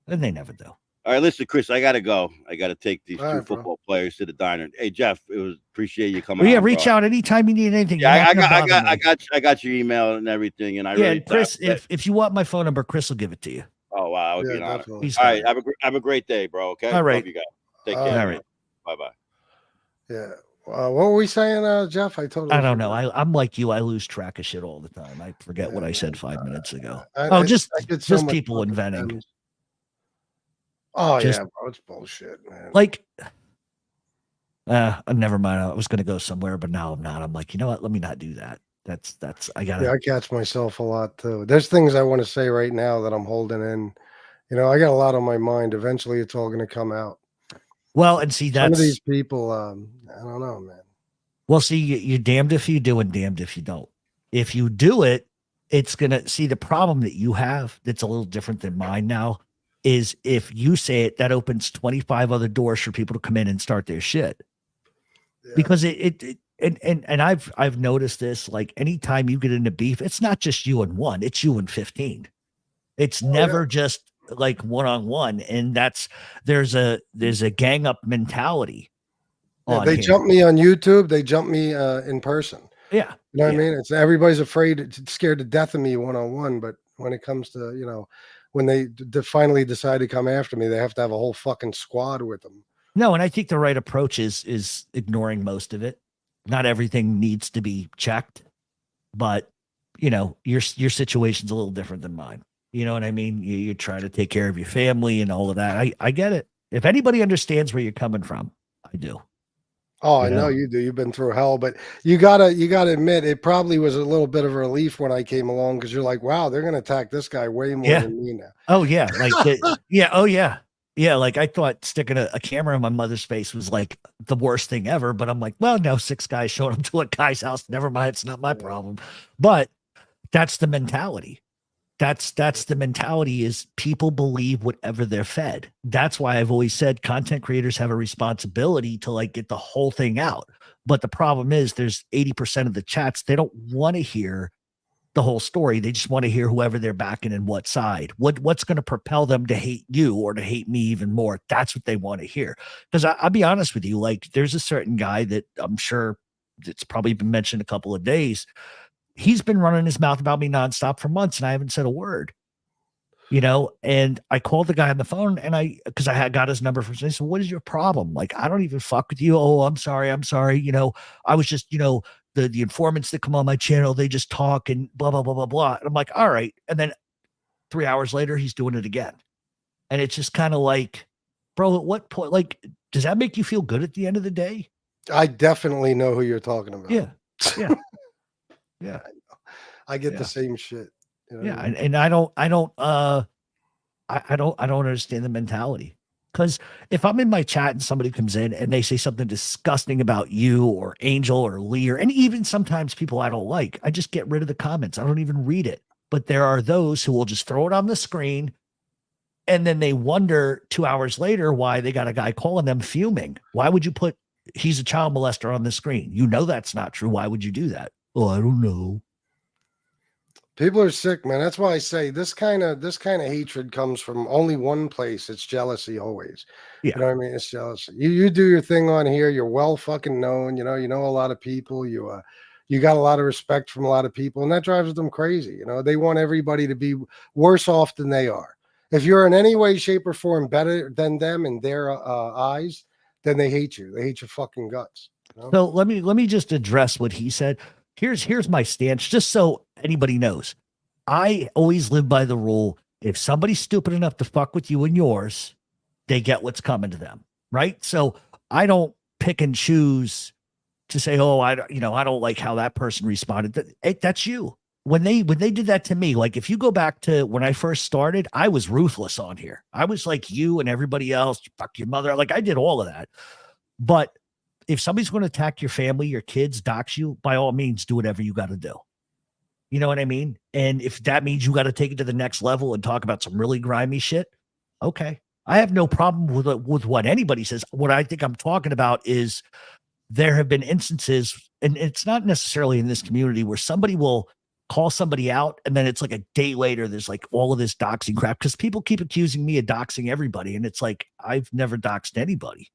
And they never do.
All right, listen, Chris, I gotta go. I gotta take these two football players to the diner. Hey, Jeff, appreciate you coming.
Well, yeah, reach out anytime you need anything.
Yeah, I got your email and everything, and
Chris, if you want my phone number, Chris will give it to you.
Oh wow, that would be an honor. All right, have a great day, bro. Okay.
All right.
Love you guys. Take care.
All right.
Bye.
Yeah. What were we saying, Jeff? I
don't know. I'm like you. I lose track of shit all the time. I forget what I said 5 minutes ago. Just people inventing.
Oh yeah, bro, it's bullshit, man.
Like, never mind. I was gonna go somewhere, but now I'm not. I'm like, you know what? Let me not do that. That's I gotta.
Yeah, I catch myself a lot too. There's things I want to say right now that I'm holding in. You know, I got a lot on my mind. Eventually, it's all going to come out.
Well, and see, that's
some of these people. I don't know, man.
Well, see, you're damned if you do and damned if you don't. If you do it, it's gonna see the problem that you have. That's a little different than mine now. Is if you say it, that opens 25 other doors for people to come in and start their shit. Yeah. Because and I've noticed this, like anytime you get into beef, it's not just you and one, it's you and 15. It's never just like one-on-one. And there's a gang up mentality.
Yeah, they jump me on YouTube, they jump me in person.
Yeah.
You know what I mean? It's everybody's scared to death of me one-on-one, but when it comes to, you know, when they finally decide to come after me, they have to have a whole fucking squad with them.
No, and I think the right approach is ignoring most of it. Not everything needs to be checked, but you know, your situation's a little different than mine. You know what I mean? You're trying to take care of your family and all of that. I get it. If anybody understands where you're coming from, I do.
Oh, I know you do. You've been through hell, but you gotta admit it probably was a little bit of a relief when I came along, because you're like, wow, they're gonna attack this guy way more than me now.
Oh yeah, like oh yeah. Yeah, like I thought sticking a camera in my mother's face was like the worst thing ever, but I'm like, well, no, 6 guys showed up to a guy's house. Never mind, it's not my problem. But that's the mentality. That's the mentality is people believe whatever they're fed. That's why I've always said content creators have a responsibility to like get the whole thing out. But the problem is there's 80% of the chats, they don't want to hear the whole story. They just want to hear whoever they're backing and what side. What's going to propel them to hate you or to hate me even more. That's what they want to hear. Because I'll be honest with you, like there's a certain guy that I'm sure it's probably been mentioned a couple of days. He's been running his mouth about me nonstop for months and I haven't said a word. And I called the guy on the phone and because I had got his number from, I said, what is your problem? Like, I don't even fuck with you. Oh, I'm sorry. I was just, the informants that come on my channel, they just talk and blah, blah, blah, blah, blah. And I'm like, all right. And then 3 hours later, he's doing it again. And it's just kind of like, bro, at what point, like, does that make you feel good at the end of the day?
I definitely know who you're talking about.
Yeah. Yeah. Yeah.
I get the same shit.
Yeah. And I don't understand the mentality. Because if I'm in my chat and somebody comes in and they say something disgusting about you or Angel or Lear, and even sometimes people I don't like, I just get rid of the comments. I don't even read it. But there are those who will just throw it on the screen and then they wonder 2 hours later why they got a guy calling them fuming. Why would you put he's a child molester on the screen? You know that's not true. Why would you do that? Oh, I don't know.
People are sick, man. That's why I say this kind of hatred comes from only one place. It's jealousy always.
Yeah.
You know what I mean? It's jealousy. You do your thing on here. You're well fucking known. You know a lot of people. You got a lot of respect from a lot of people, and that drives them crazy. They want everybody to be worse off than they are. If you're in any way, shape, or form better than them in their eyes, then they hate you. They hate your fucking guts.
So let me just address what he said. Here's my stance, just so anybody knows. I always live by the rule: if somebody's stupid enough to fuck with you and yours, they get what's coming to them, right? So I don't pick and choose to say, oh, I don't like how that person responded. That's you. When they did that to me, like if you go back to when I first started, I was ruthless on here. I was like you and everybody else, fuck your mother. Like I did all of that. But if somebody's going to attack your family, your kids, dox you, by all means, do whatever you got to do. You know what I mean? And if that means you got to take it to the next level and talk about some really grimy shit, okay. I have no problem with what anybody says. What I think I'm talking about is there have been instances, and it's not necessarily in this community, where somebody will call somebody out and then it's like a day later, there's like all of this doxing crap because people keep accusing me of doxing everybody. And it's like, I've never doxed anybody.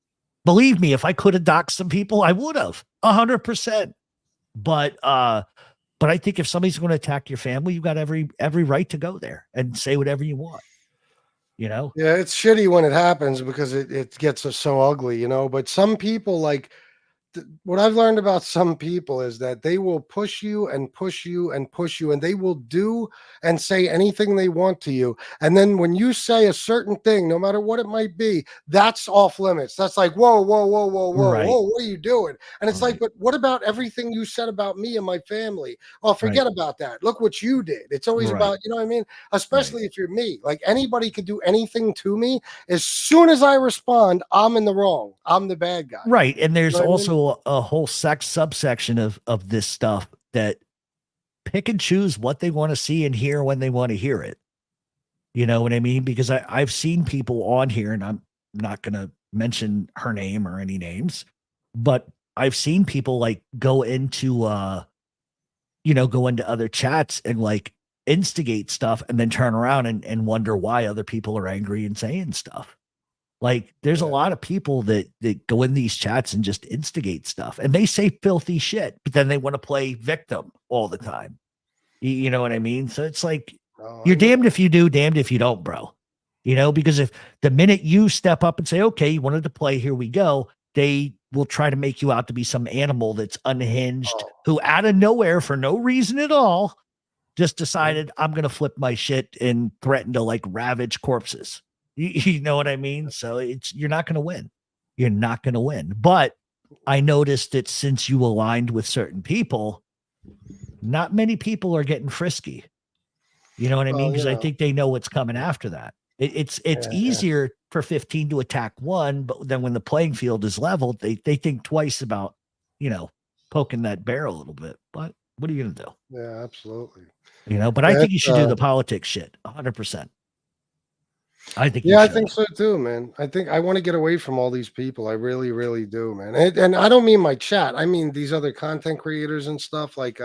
Believe me, if I could have doxed some people, I would have 100%. But I think if somebody's going to attack your family, you got every right to go there and say whatever you want. Yeah,
it's shitty when it happens because it gets so ugly, but some people what I've learned about some people is that they will push you and push you and push you, and they will do and say anything they want to you. And then when you say a certain thing, no matter what it might be, that's off limits. That's like, whoa, whoa, whoa, whoa, whoa,
right.
Whoa, what are you doing? And it's like, but what about everything you said about me and my family? Oh, forget about that. Look what you did. It's always about, you know what I mean? Especially if you're me. Like anybody could do anything to me. As soon as I respond, I'm in the wrong. I'm the bad guy.
Right. And there's also a whole subsection of this stuff that pick and choose what they want to see and hear when they want to hear it. You know what I mean? Because I've seen people on here, and I'm not going to mention her name or any names, but I've seen people like go into other chats and like instigate stuff and then turn around and wonder why other people are angry and saying stuff. Like there's a lot of people that go in these chats and just instigate stuff, and they say filthy shit, but then they want to play victim all the time. You know what I mean? So it's like, you're damned if you do, damned if you don't, bro. Because if the minute you step up and say, okay, you wanted to play, here we go, they will try to make you out to be some animal that's unhinged, who out of nowhere for no reason at all, just decided I'm going to flip my shit and threaten to like ravage corpses. You know what I mean? So you're not going to win. You're not going to win. But I noticed that since you aligned with certain people, not many people are getting frisky. You know what I mean? Because I think they know what's coming after that. It's easier for 15 to attack one, but then when the playing field is leveled, they think twice about, you know, poking that bear a little bit. But what are you going to do?
Yeah, absolutely.
You know, but I think you should do the politics shit 100%. I think,
yeah, I think so too, man. I think I want to get away from all these people. I really, really do, man. And I don't mean my chat. I mean these other content creators and stuff. Like,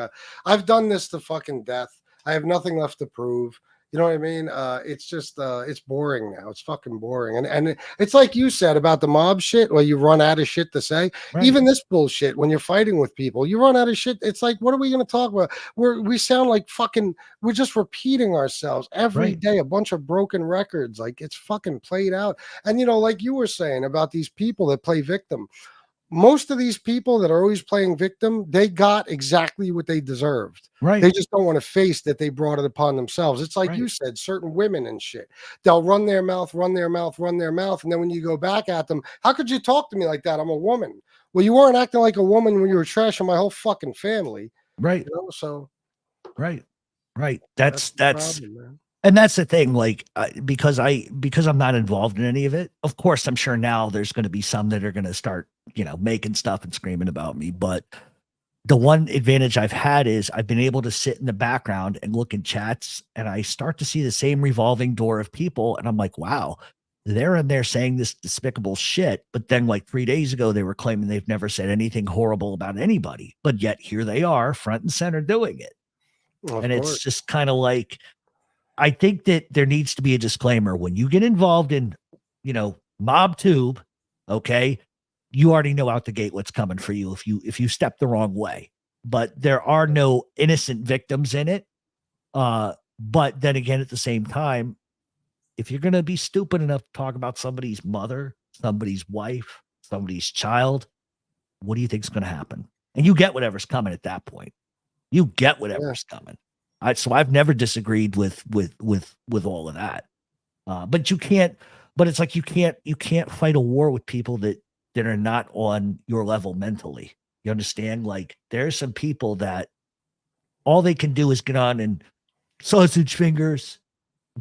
I've done this to fucking death. I have nothing left to prove. You know what I mean? It's just, it's boring now. It's fucking boring. And it's like you said about the mob shit, where you run out of shit to say. Right. Even this bullshit, when you're fighting with people, you run out of shit. It's like, what are we going to talk about? We sound like fucking, we're just repeating ourselves every day, a bunch of broken records. Like, it's fucking played out. And, you know, like you were saying about these people that play victim. Most of these people that are always playing victim, they got exactly what they deserved.
Right.
They just don't want to face that they brought it upon themselves. It's like you said, certain women and shit. They'll run their mouth. And then when you go back at them, how could you talk to me like that? I'm a woman. Well, you weren't acting like a woman when you were trashing my whole fucking family.
Right.
You know, so.
Right. That's
problem, man.
And that's the thing, like, because I'm not involved in any of it. Of course, I'm sure now there's going to be some that are going to start, you know, making stuff and screaming about me. But the one advantage I've had is I've been able to sit in the background and look in chats, and I start to see the same revolving door of people. And I'm like, wow, they're in there saying this despicable shit. But then like 3 days ago, they were claiming they've never said anything horrible about anybody. But yet here they are front and center doing it. And it's just kind of like, I think that there needs to be a disclaimer when you get involved in, you know, mob tube. Okay. You already know out the gate what's coming for you if you step the wrong way, but there are no innocent victims in it. But then again, at the same time, if you're going to be stupid enough to talk about somebody's mother, somebody's wife, somebody's child, what do you think is going to happen? And you get whatever's coming at that point. You get whatever's coming. So I've never disagreed with all of that. But you can't, but it's like, you can't fight a war with people that are not on your level mentally. You understand? Like, there's some people that all they can do is get on and sausage fingers,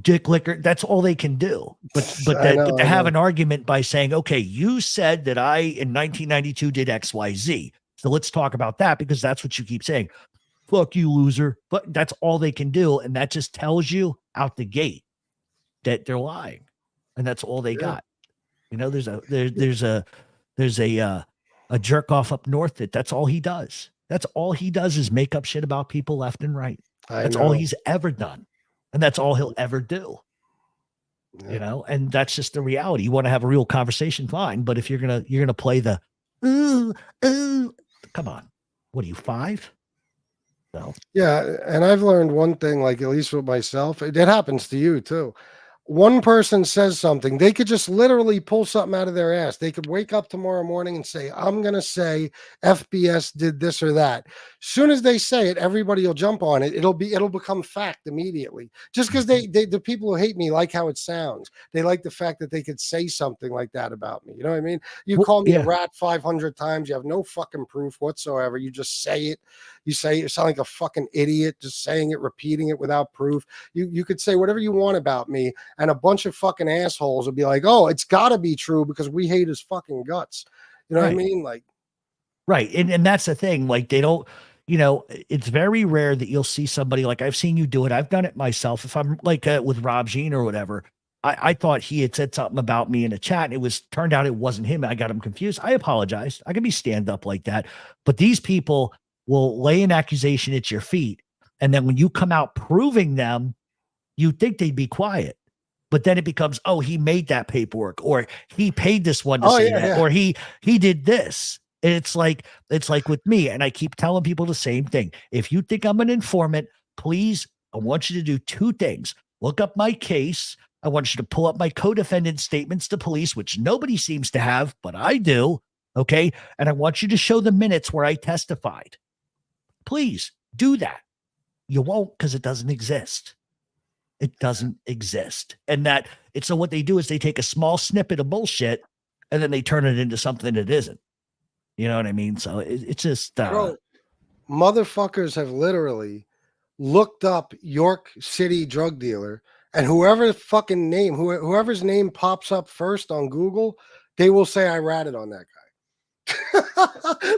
dick licker. That's all they can do. But to have an argument by saying, okay, you said that I in 1992 did XYZ. So let's talk about that, because that's what you keep saying. Fuck you, loser. But that's all they can do. And that just tells you out the gate that they're lying. And that's all they got. You know, there's a jerk off up north that's all he does. That's all he does is make up shit about people left and right. That's all he's ever done. And that's all he'll ever do. You know, and that's just the reality. You want to have a real conversation, fine. But if you're gonna play the come on. What are you, 5? No. Yeah,
and I've learned one thing, like, at least with myself, it happens to you too. One person says something, they could just literally pull something out of their ass. They could wake up tomorrow morning and say, I'm going to say FBS did this or that. Soon as they say it, everybody will jump on it. It'll become fact immediately. Just because the people who hate me like how it sounds. They like the fact that they could say something like that about me. You know what I mean? You call me a rat 500 times. You have no fucking proof whatsoever. You just say it. You sound like a fucking idiot, just saying it, repeating it without proof. You could say whatever you want about me, and a bunch of fucking assholes will be like, oh, it's got to be true because we hate his fucking guts. You know what I mean? Like,
right. And that's the thing. Like, they don't, you know, it's very rare that you'll see somebody, like, I've seen you do it. I've done it myself. If I'm like with Rob Jean or whatever, I thought he had said something about me in a chat, and turned out it wasn't him. I got him confused. I apologized. I can be stand up like that. But these people will lay an accusation at your feet. And then when you come out proving them, you think they'd be quiet. But then it becomes, oh, he made that paperwork, or he paid this one to say that, or he did this. And it's like with me. And I keep telling people the same thing. If you think I'm an informant, please, I want you to do 2 things. Look up my case. I want you to pull up my co-defendant statements to police, which nobody seems to have, but I do. Okay. And I want you to show the minutes where I testified. Please do that. You won't, because it doesn't exist. It doesn't exist. And so what they do is they take a small snippet of bullshit and then they turn it into something that isn't. You know what I mean? So it's just
bro, motherfuckers have literally looked up York City drug dealer And whoever's name pops up first on Google, they will say I ratted on that guy.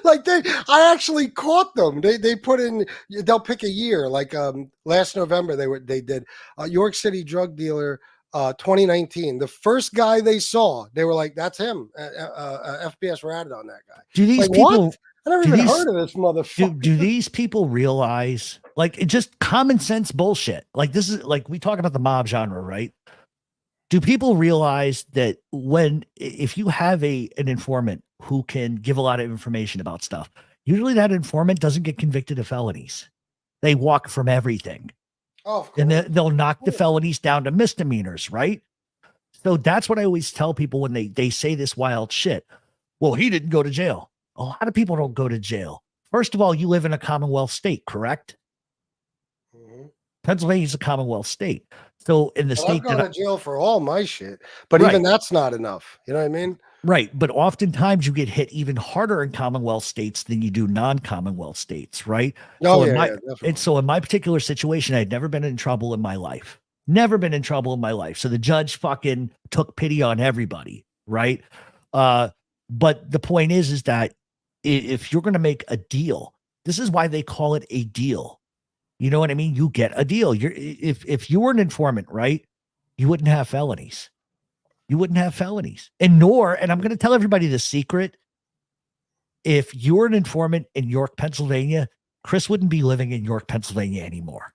Like I actually caught them. They put in, they'll pick a year. Like last November they did York City drug dealer 2019. The first guy they saw, they were like, that's him. FBS ratted on that guy.
Do these
like,
people?
What? I never even heard of this motherfucker.
Do these people realize, like, it just common sense bullshit? Like, this is like, we talk about the mob genre, right? Do people realize that if you have an informant who can give a lot of information about stuff, usually that informant doesn't get convicted of felonies. They walk from everything.
Oh,
and they'll knock the felonies down to misdemeanors, right? So that's what I always tell people when they say this wild shit. Well, he didn't go to jail. A lot of people don't go to jail. First of all, you live in a Commonwealth state, correct?
Mm-hmm.
Pennsylvania's a Commonwealth state. So in the state
I've gone to jail for all my shit, but even that's not enough. You know what I mean?
Right. But oftentimes you get hit even harder in Commonwealth states than you do non-Commonwealth states, right?
Oh,
And so in my particular situation, I had never been in trouble in my life. Never been in trouble in my life. So the judge fucking took pity on everybody, right? But the point is that if you're going to make a deal, this is why they call it a deal. You know what I mean? You get a deal. If you were an informant, right? You wouldn't have felonies. You wouldn't have felonies. And I'm going to tell everybody the secret. If you're an informant in York, Pennsylvania, Chris wouldn't be living in York, Pennsylvania anymore.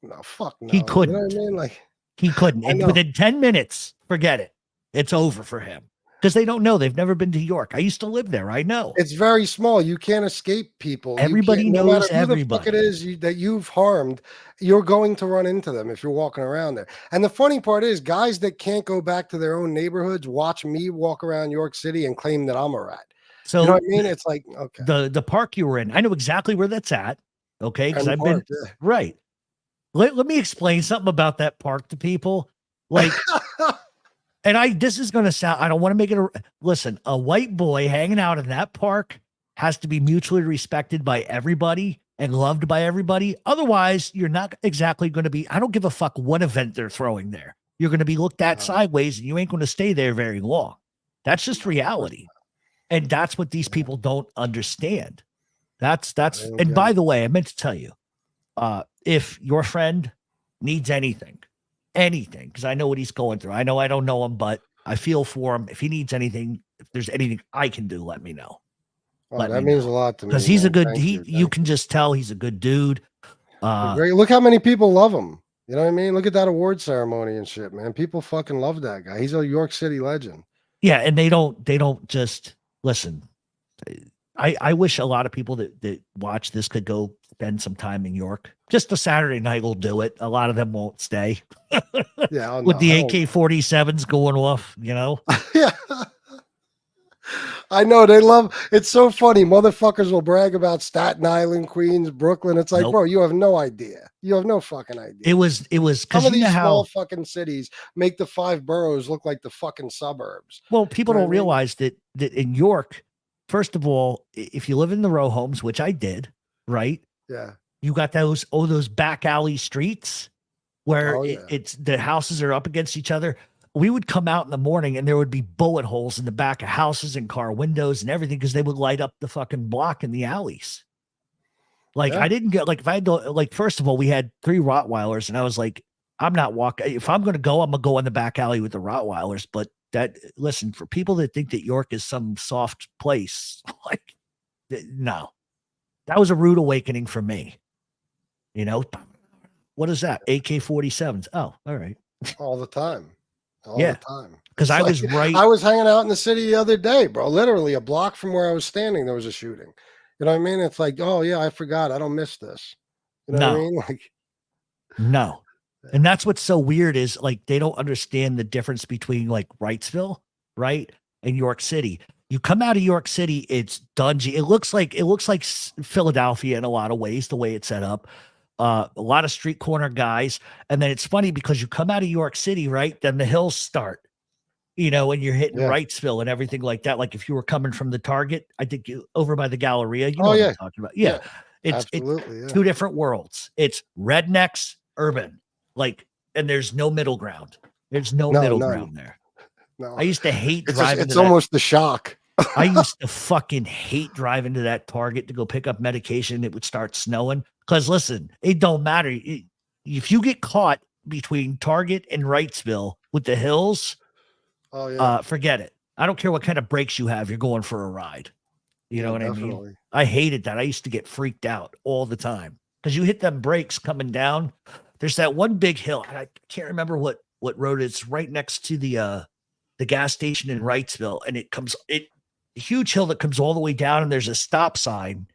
No, fuck no.
He couldn't.
You know what I mean? Like,
he couldn't. And within 10 minutes, forget it. It's over for him. Because they don't know. They've never been to York. I used to live there. I know.
It's very small. You can't escape people.
Everybody knows everybody.
Who the fuck it is that you've harmed, you're going to run into them if you're walking around there. And the funny part is, guys that can't go back to their own neighborhoods watch me walk around York City and claim that I'm a rat. So you know what I mean? It's like, okay.
The park you were in, I know exactly where that's at. Okay. Because I've been right. Let me explain something about that park to people. Like, and this is going to sound, I don't want to make it listen, a white boy hanging out in that park has to be mutually respected by everybody and loved by everybody. Otherwise, you're not exactly going to be, I don't give a fuck what event they're throwing there. You're going to be looked at sideways and you ain't going to stay there very long. That's just reality. And that's what these people don't understand. And by the way, I meant to tell you, if your friend needs anything, because I know what he's going through. I know I don't know him, but I feel for him. If he needs anything, if there's anything I can do, let me know.
That means a lot to me.
Because he's a good, you can just tell he's a good dude.
Look how many people love him. You know what I mean? Look at that award ceremony and shit, man. People fucking love that guy. He's a York City legend.
Yeah, and they don't just listen. I wish a lot of people that watch this could go spend some time in York. Just a Saturday night will do it. A lot of them won't stay.
Yeah,
with the AK-47s going off, you know.
Yeah, I know they love. It's so funny. Motherfuckers will brag about Staten Island, Queens, Brooklyn. It's like, bro, you have no idea. You have no fucking idea.
It was because
some of these small fucking cities make the 5 boroughs look like the fucking suburbs.
Well, people don't realize that in York, first of all, if you live in the row homes, which I did, right?
Yeah.
You got those back alley streets where it's the houses are up against each other. We would come out in the morning and there would be bullet holes in the back of houses and car windows and everything because they would light up the fucking block in the alleys. Like I didn't get if I had to, like, first of all, we had 3 Rottweilers and I was like, I'm not walking. If I'm going to go, I'm going to go in the back alley with the Rottweilers. But listen, for people that think that York is some soft place, like, no, that was a rude awakening for me. You know, what is that? AK-47s. Oh, all right.
All the time. All the time.
Because I was right.
I was hanging out in the city the other day, bro. Literally a block from where I was standing, there was a shooting. You know what I mean? It's like, oh yeah, I forgot. I don't miss this. You know what I mean? Like,
no. And that's what's so weird is like they don't understand the difference between like Wrightsville, right, and York City. You come out of York City, it's dungy. It looks like Philadelphia in a lot of ways, the way it's set up. A lot of street corner guys. And then it's funny because you come out of York City, right? Then the hills start, you know, and you're hitting Wrightsville and everything like that. Like if you were coming from the Target, I think over by the Galleria, you know what I'm talking about. Yeah. It's 2 different worlds. It's rednecks, urban. Like and there's no middle ground. There's no middle ground there.
No.
I used to hate
It's
driving.
It's almost the shock.
I used to fucking hate driving to that Target to go pick up medication. It would start snowing. Because listen, it don't matter. If you get caught between Target and Wrightsville with the hills, forget it. I don't care what kind of brakes you have. You're going for a ride. You know what definitely. I mean? I hated that. I used to get freaked out all the time because you hit them brakes coming down. There's that one big hill. I can't remember what road it's right next to the gas station in Wrightsville, and a huge hill that comes all the way down, and there's a stop sign,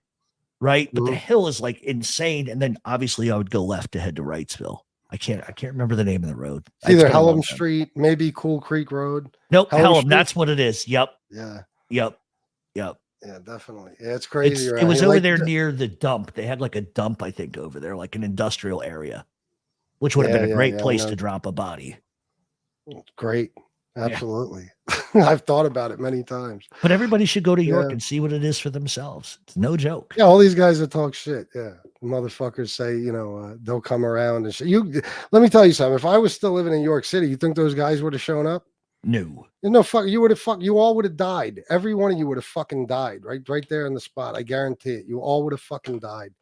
right? But the hill is like insane. And then obviously I would go left to head to Wrightsville. I can't remember the name of the road.
It's either Hellam Street, maybe Cool Creek Road.
Nope, Hellam. That's what it is. Yep.
Yeah.
Yep.
Yeah, definitely. Yeah, it's crazy.
It was over there near the dump. They had like a dump, I think, over there, like an industrial area, which would have been a great place to drop a body.
Great. Absolutely. Yeah. I've thought about it many times.
But everybody should go to York and see what it is for themselves. It's no joke.
Yeah, all these guys that talk shit. Yeah. Motherfuckers say, they'll come around and shit. Let me tell you something. If I was still living in York City, you think those guys would have shown up?
No.
No, fuck. You all would have died. Every one of you would have fucking died right there in the spot. I guarantee it. You all would have fucking died.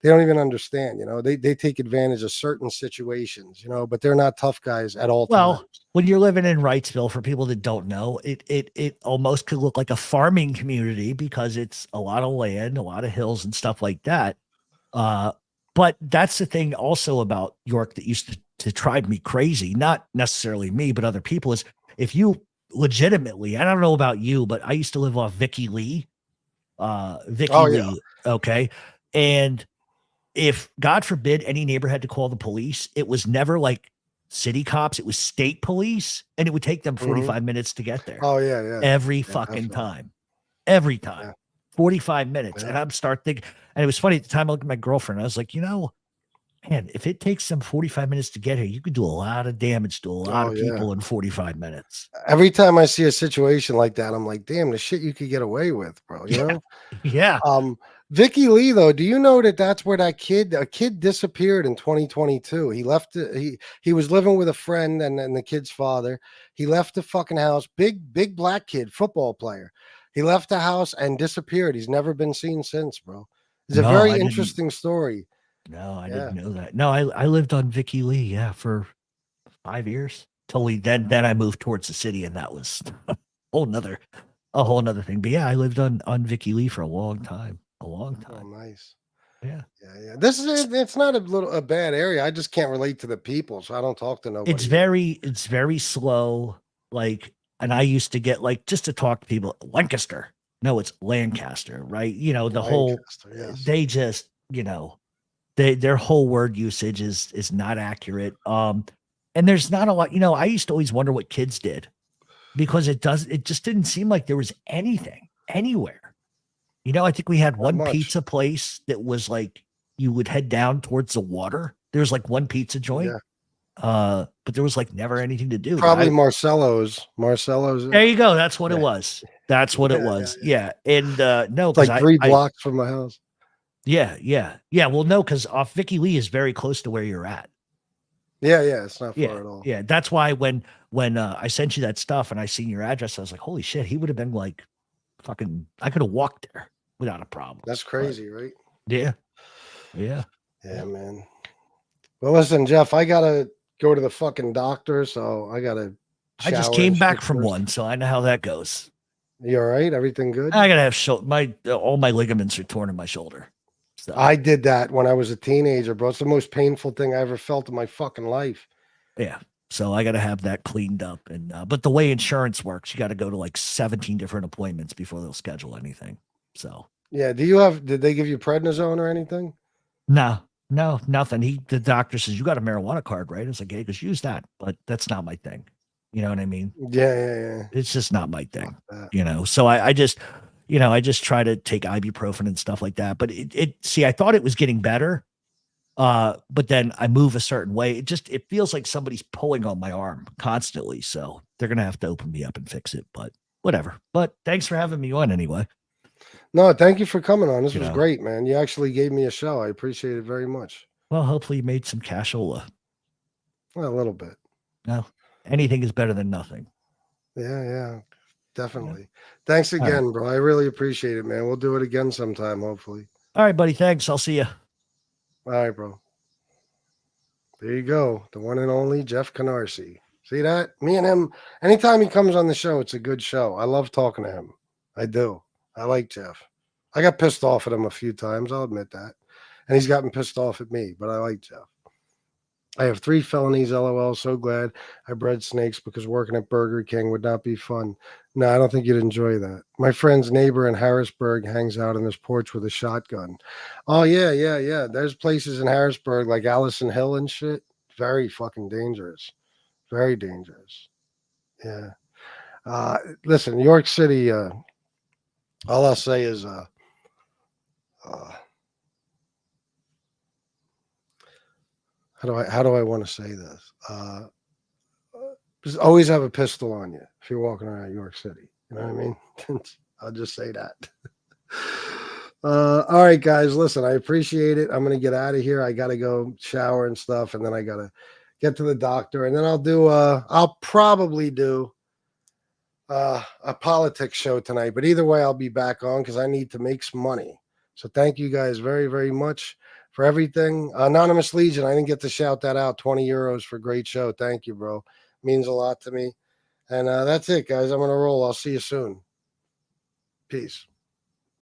They don't even understand, they take advantage of certain situations, but they're not tough guys at all times.
When you're living in Wrightsville, for people that don't know, it almost could look like a farming community because it's a lot of land, a lot of hills and stuff like that. But that's the thing also about York that used to drive me crazy, not necessarily me, but other people, is if you legitimately, I don't know about you, but I used to live off Vicky Lee. Lee. Okay. And if, God forbid, any neighbor had to call the police, it was never like city cops. It was state police, and it would take them 45 minutes to get there.
Oh, yeah.
Every fucking time. Every time. Yeah. 45 minutes. Yeah. And I'm start thinking, and it was funny at the time I looked at my girlfriend, I was like, man, if it takes them 45 minutes to get here, you could do a lot of damage to a lot of people in 45 minutes.
Every time I see a situation like that, I'm like, damn, the shit you could get away with, bro. You know?
Yeah.
Vicky Lee, though, do you know that's where a kid disappeared in 2022? He left, he was living with a friend and the kid's father. He left the fucking house, big black kid, football player. He left the house and disappeared. He's never been seen since, bro. It's a very interesting story.
No, I didn't know that. No, I lived on Vicky Lee, for 5 years till then I moved towards the city, and that was a whole nother thing. But yeah, I lived on Vicky Lee for a long time. Oh,
nice.
Yeah.
It's not a bad area. I just can't relate to the people, so I don't talk to nobody.
It's very slow. And I used to get just to talk to people, Lancaster. No, it's Lancaster, right? The whole, yes. They just, their whole word usage is not accurate. And there's not a lot, I used to always wonder what kids did, because it just didn't seem like there was anything anywhere. I think we had one pizza place that was you would head down towards the water. There was one pizza joint. Yeah. But there was never anything to do.
Probably Marcello's.
There you go. That's what it was. That's what it was. Yeah. And no,
it's 3 blocks from my house.
Yeah. Well, no, because off Vicky Lee is very close to where you're at.
Yeah. It's not far at all.
Yeah. That's why when I sent you that stuff and I seen your address, I was like, holy shit, he would have been fucking, I could have walked there without a problem.
That's crazy, right?
Yeah,
man. Well, listen, Jeff, I gotta go to the fucking doctor, so I gotta.
I just came back from one, so I know how that goes.
You all right? Everything good?
I gotta have all my ligaments are torn in my shoulder. So.
I did that when I was a teenager, bro. It's the most painful thing I ever felt in my fucking life.
Yeah. So I got to have that cleaned up, and but the way insurance works, you got to go to 17 different appointments before they'll schedule anything. So
yeah, did they give you prednisone or anything?
No, nothing. The doctor says, you got a marijuana card, right? It's like, hey, just use that, but that's not my thing. You know what I mean?
Yeah.
It's just not my thing. So I just, I just try to take ibuprofen and stuff like that. But I thought it was getting better. But then I move a certain way. It feels like somebody's pulling on my arm constantly. So they're going to have to open me up and fix it, but whatever. But thanks for having me on anyway.
No, thank you for coming on. This was great, man. You actually gave me a show. I appreciate it very much.
Well, hopefully you made some cashola.
Well, a little bit.
No, anything is better than nothing.
Yeah, definitely. Yeah. Thanks again, right, bro. I really appreciate it, man. We'll do it again sometime, hopefully.
All right, buddy. Thanks. I'll see you.
All right, bro. There you go. The one and only Jeff Canarsie. See that? Me and him, anytime he comes on the show, it's a good show. I love talking to him. I do. I like Jeff. I got pissed off at him a few times. I'll admit that. And he's gotten pissed off at me, but I like Jeff. I have 3 felonies, LOL. So glad I bred snakes because working at Burger King would not be fun. No, I don't think you'd enjoy that. My friend's neighbor in Harrisburg hangs out on his porch with a shotgun. Oh, yeah. There's places in Harrisburg like Allison Hill and shit. Very fucking dangerous. Very dangerous. Yeah. Listen, New York City, all I'll say is how do I want to say this? Just always have a pistol on you if you're walking around New York City. You know what I mean? I'll just say that. All right, guys, listen, I appreciate it. I'm going to get out of here. I got to go shower and stuff, and then I got to get to the doctor, and then I'll probably do a politics show tonight. But either way, I'll be back on because I need to make some money. So thank you guys very, very much for everything. Anonymous Legion, I didn't get to shout that out. 20 euros for a great show. Thank you, bro. Means a lot to me. And that's it, guys. I'm going to roll. I'll see you soon. Peace.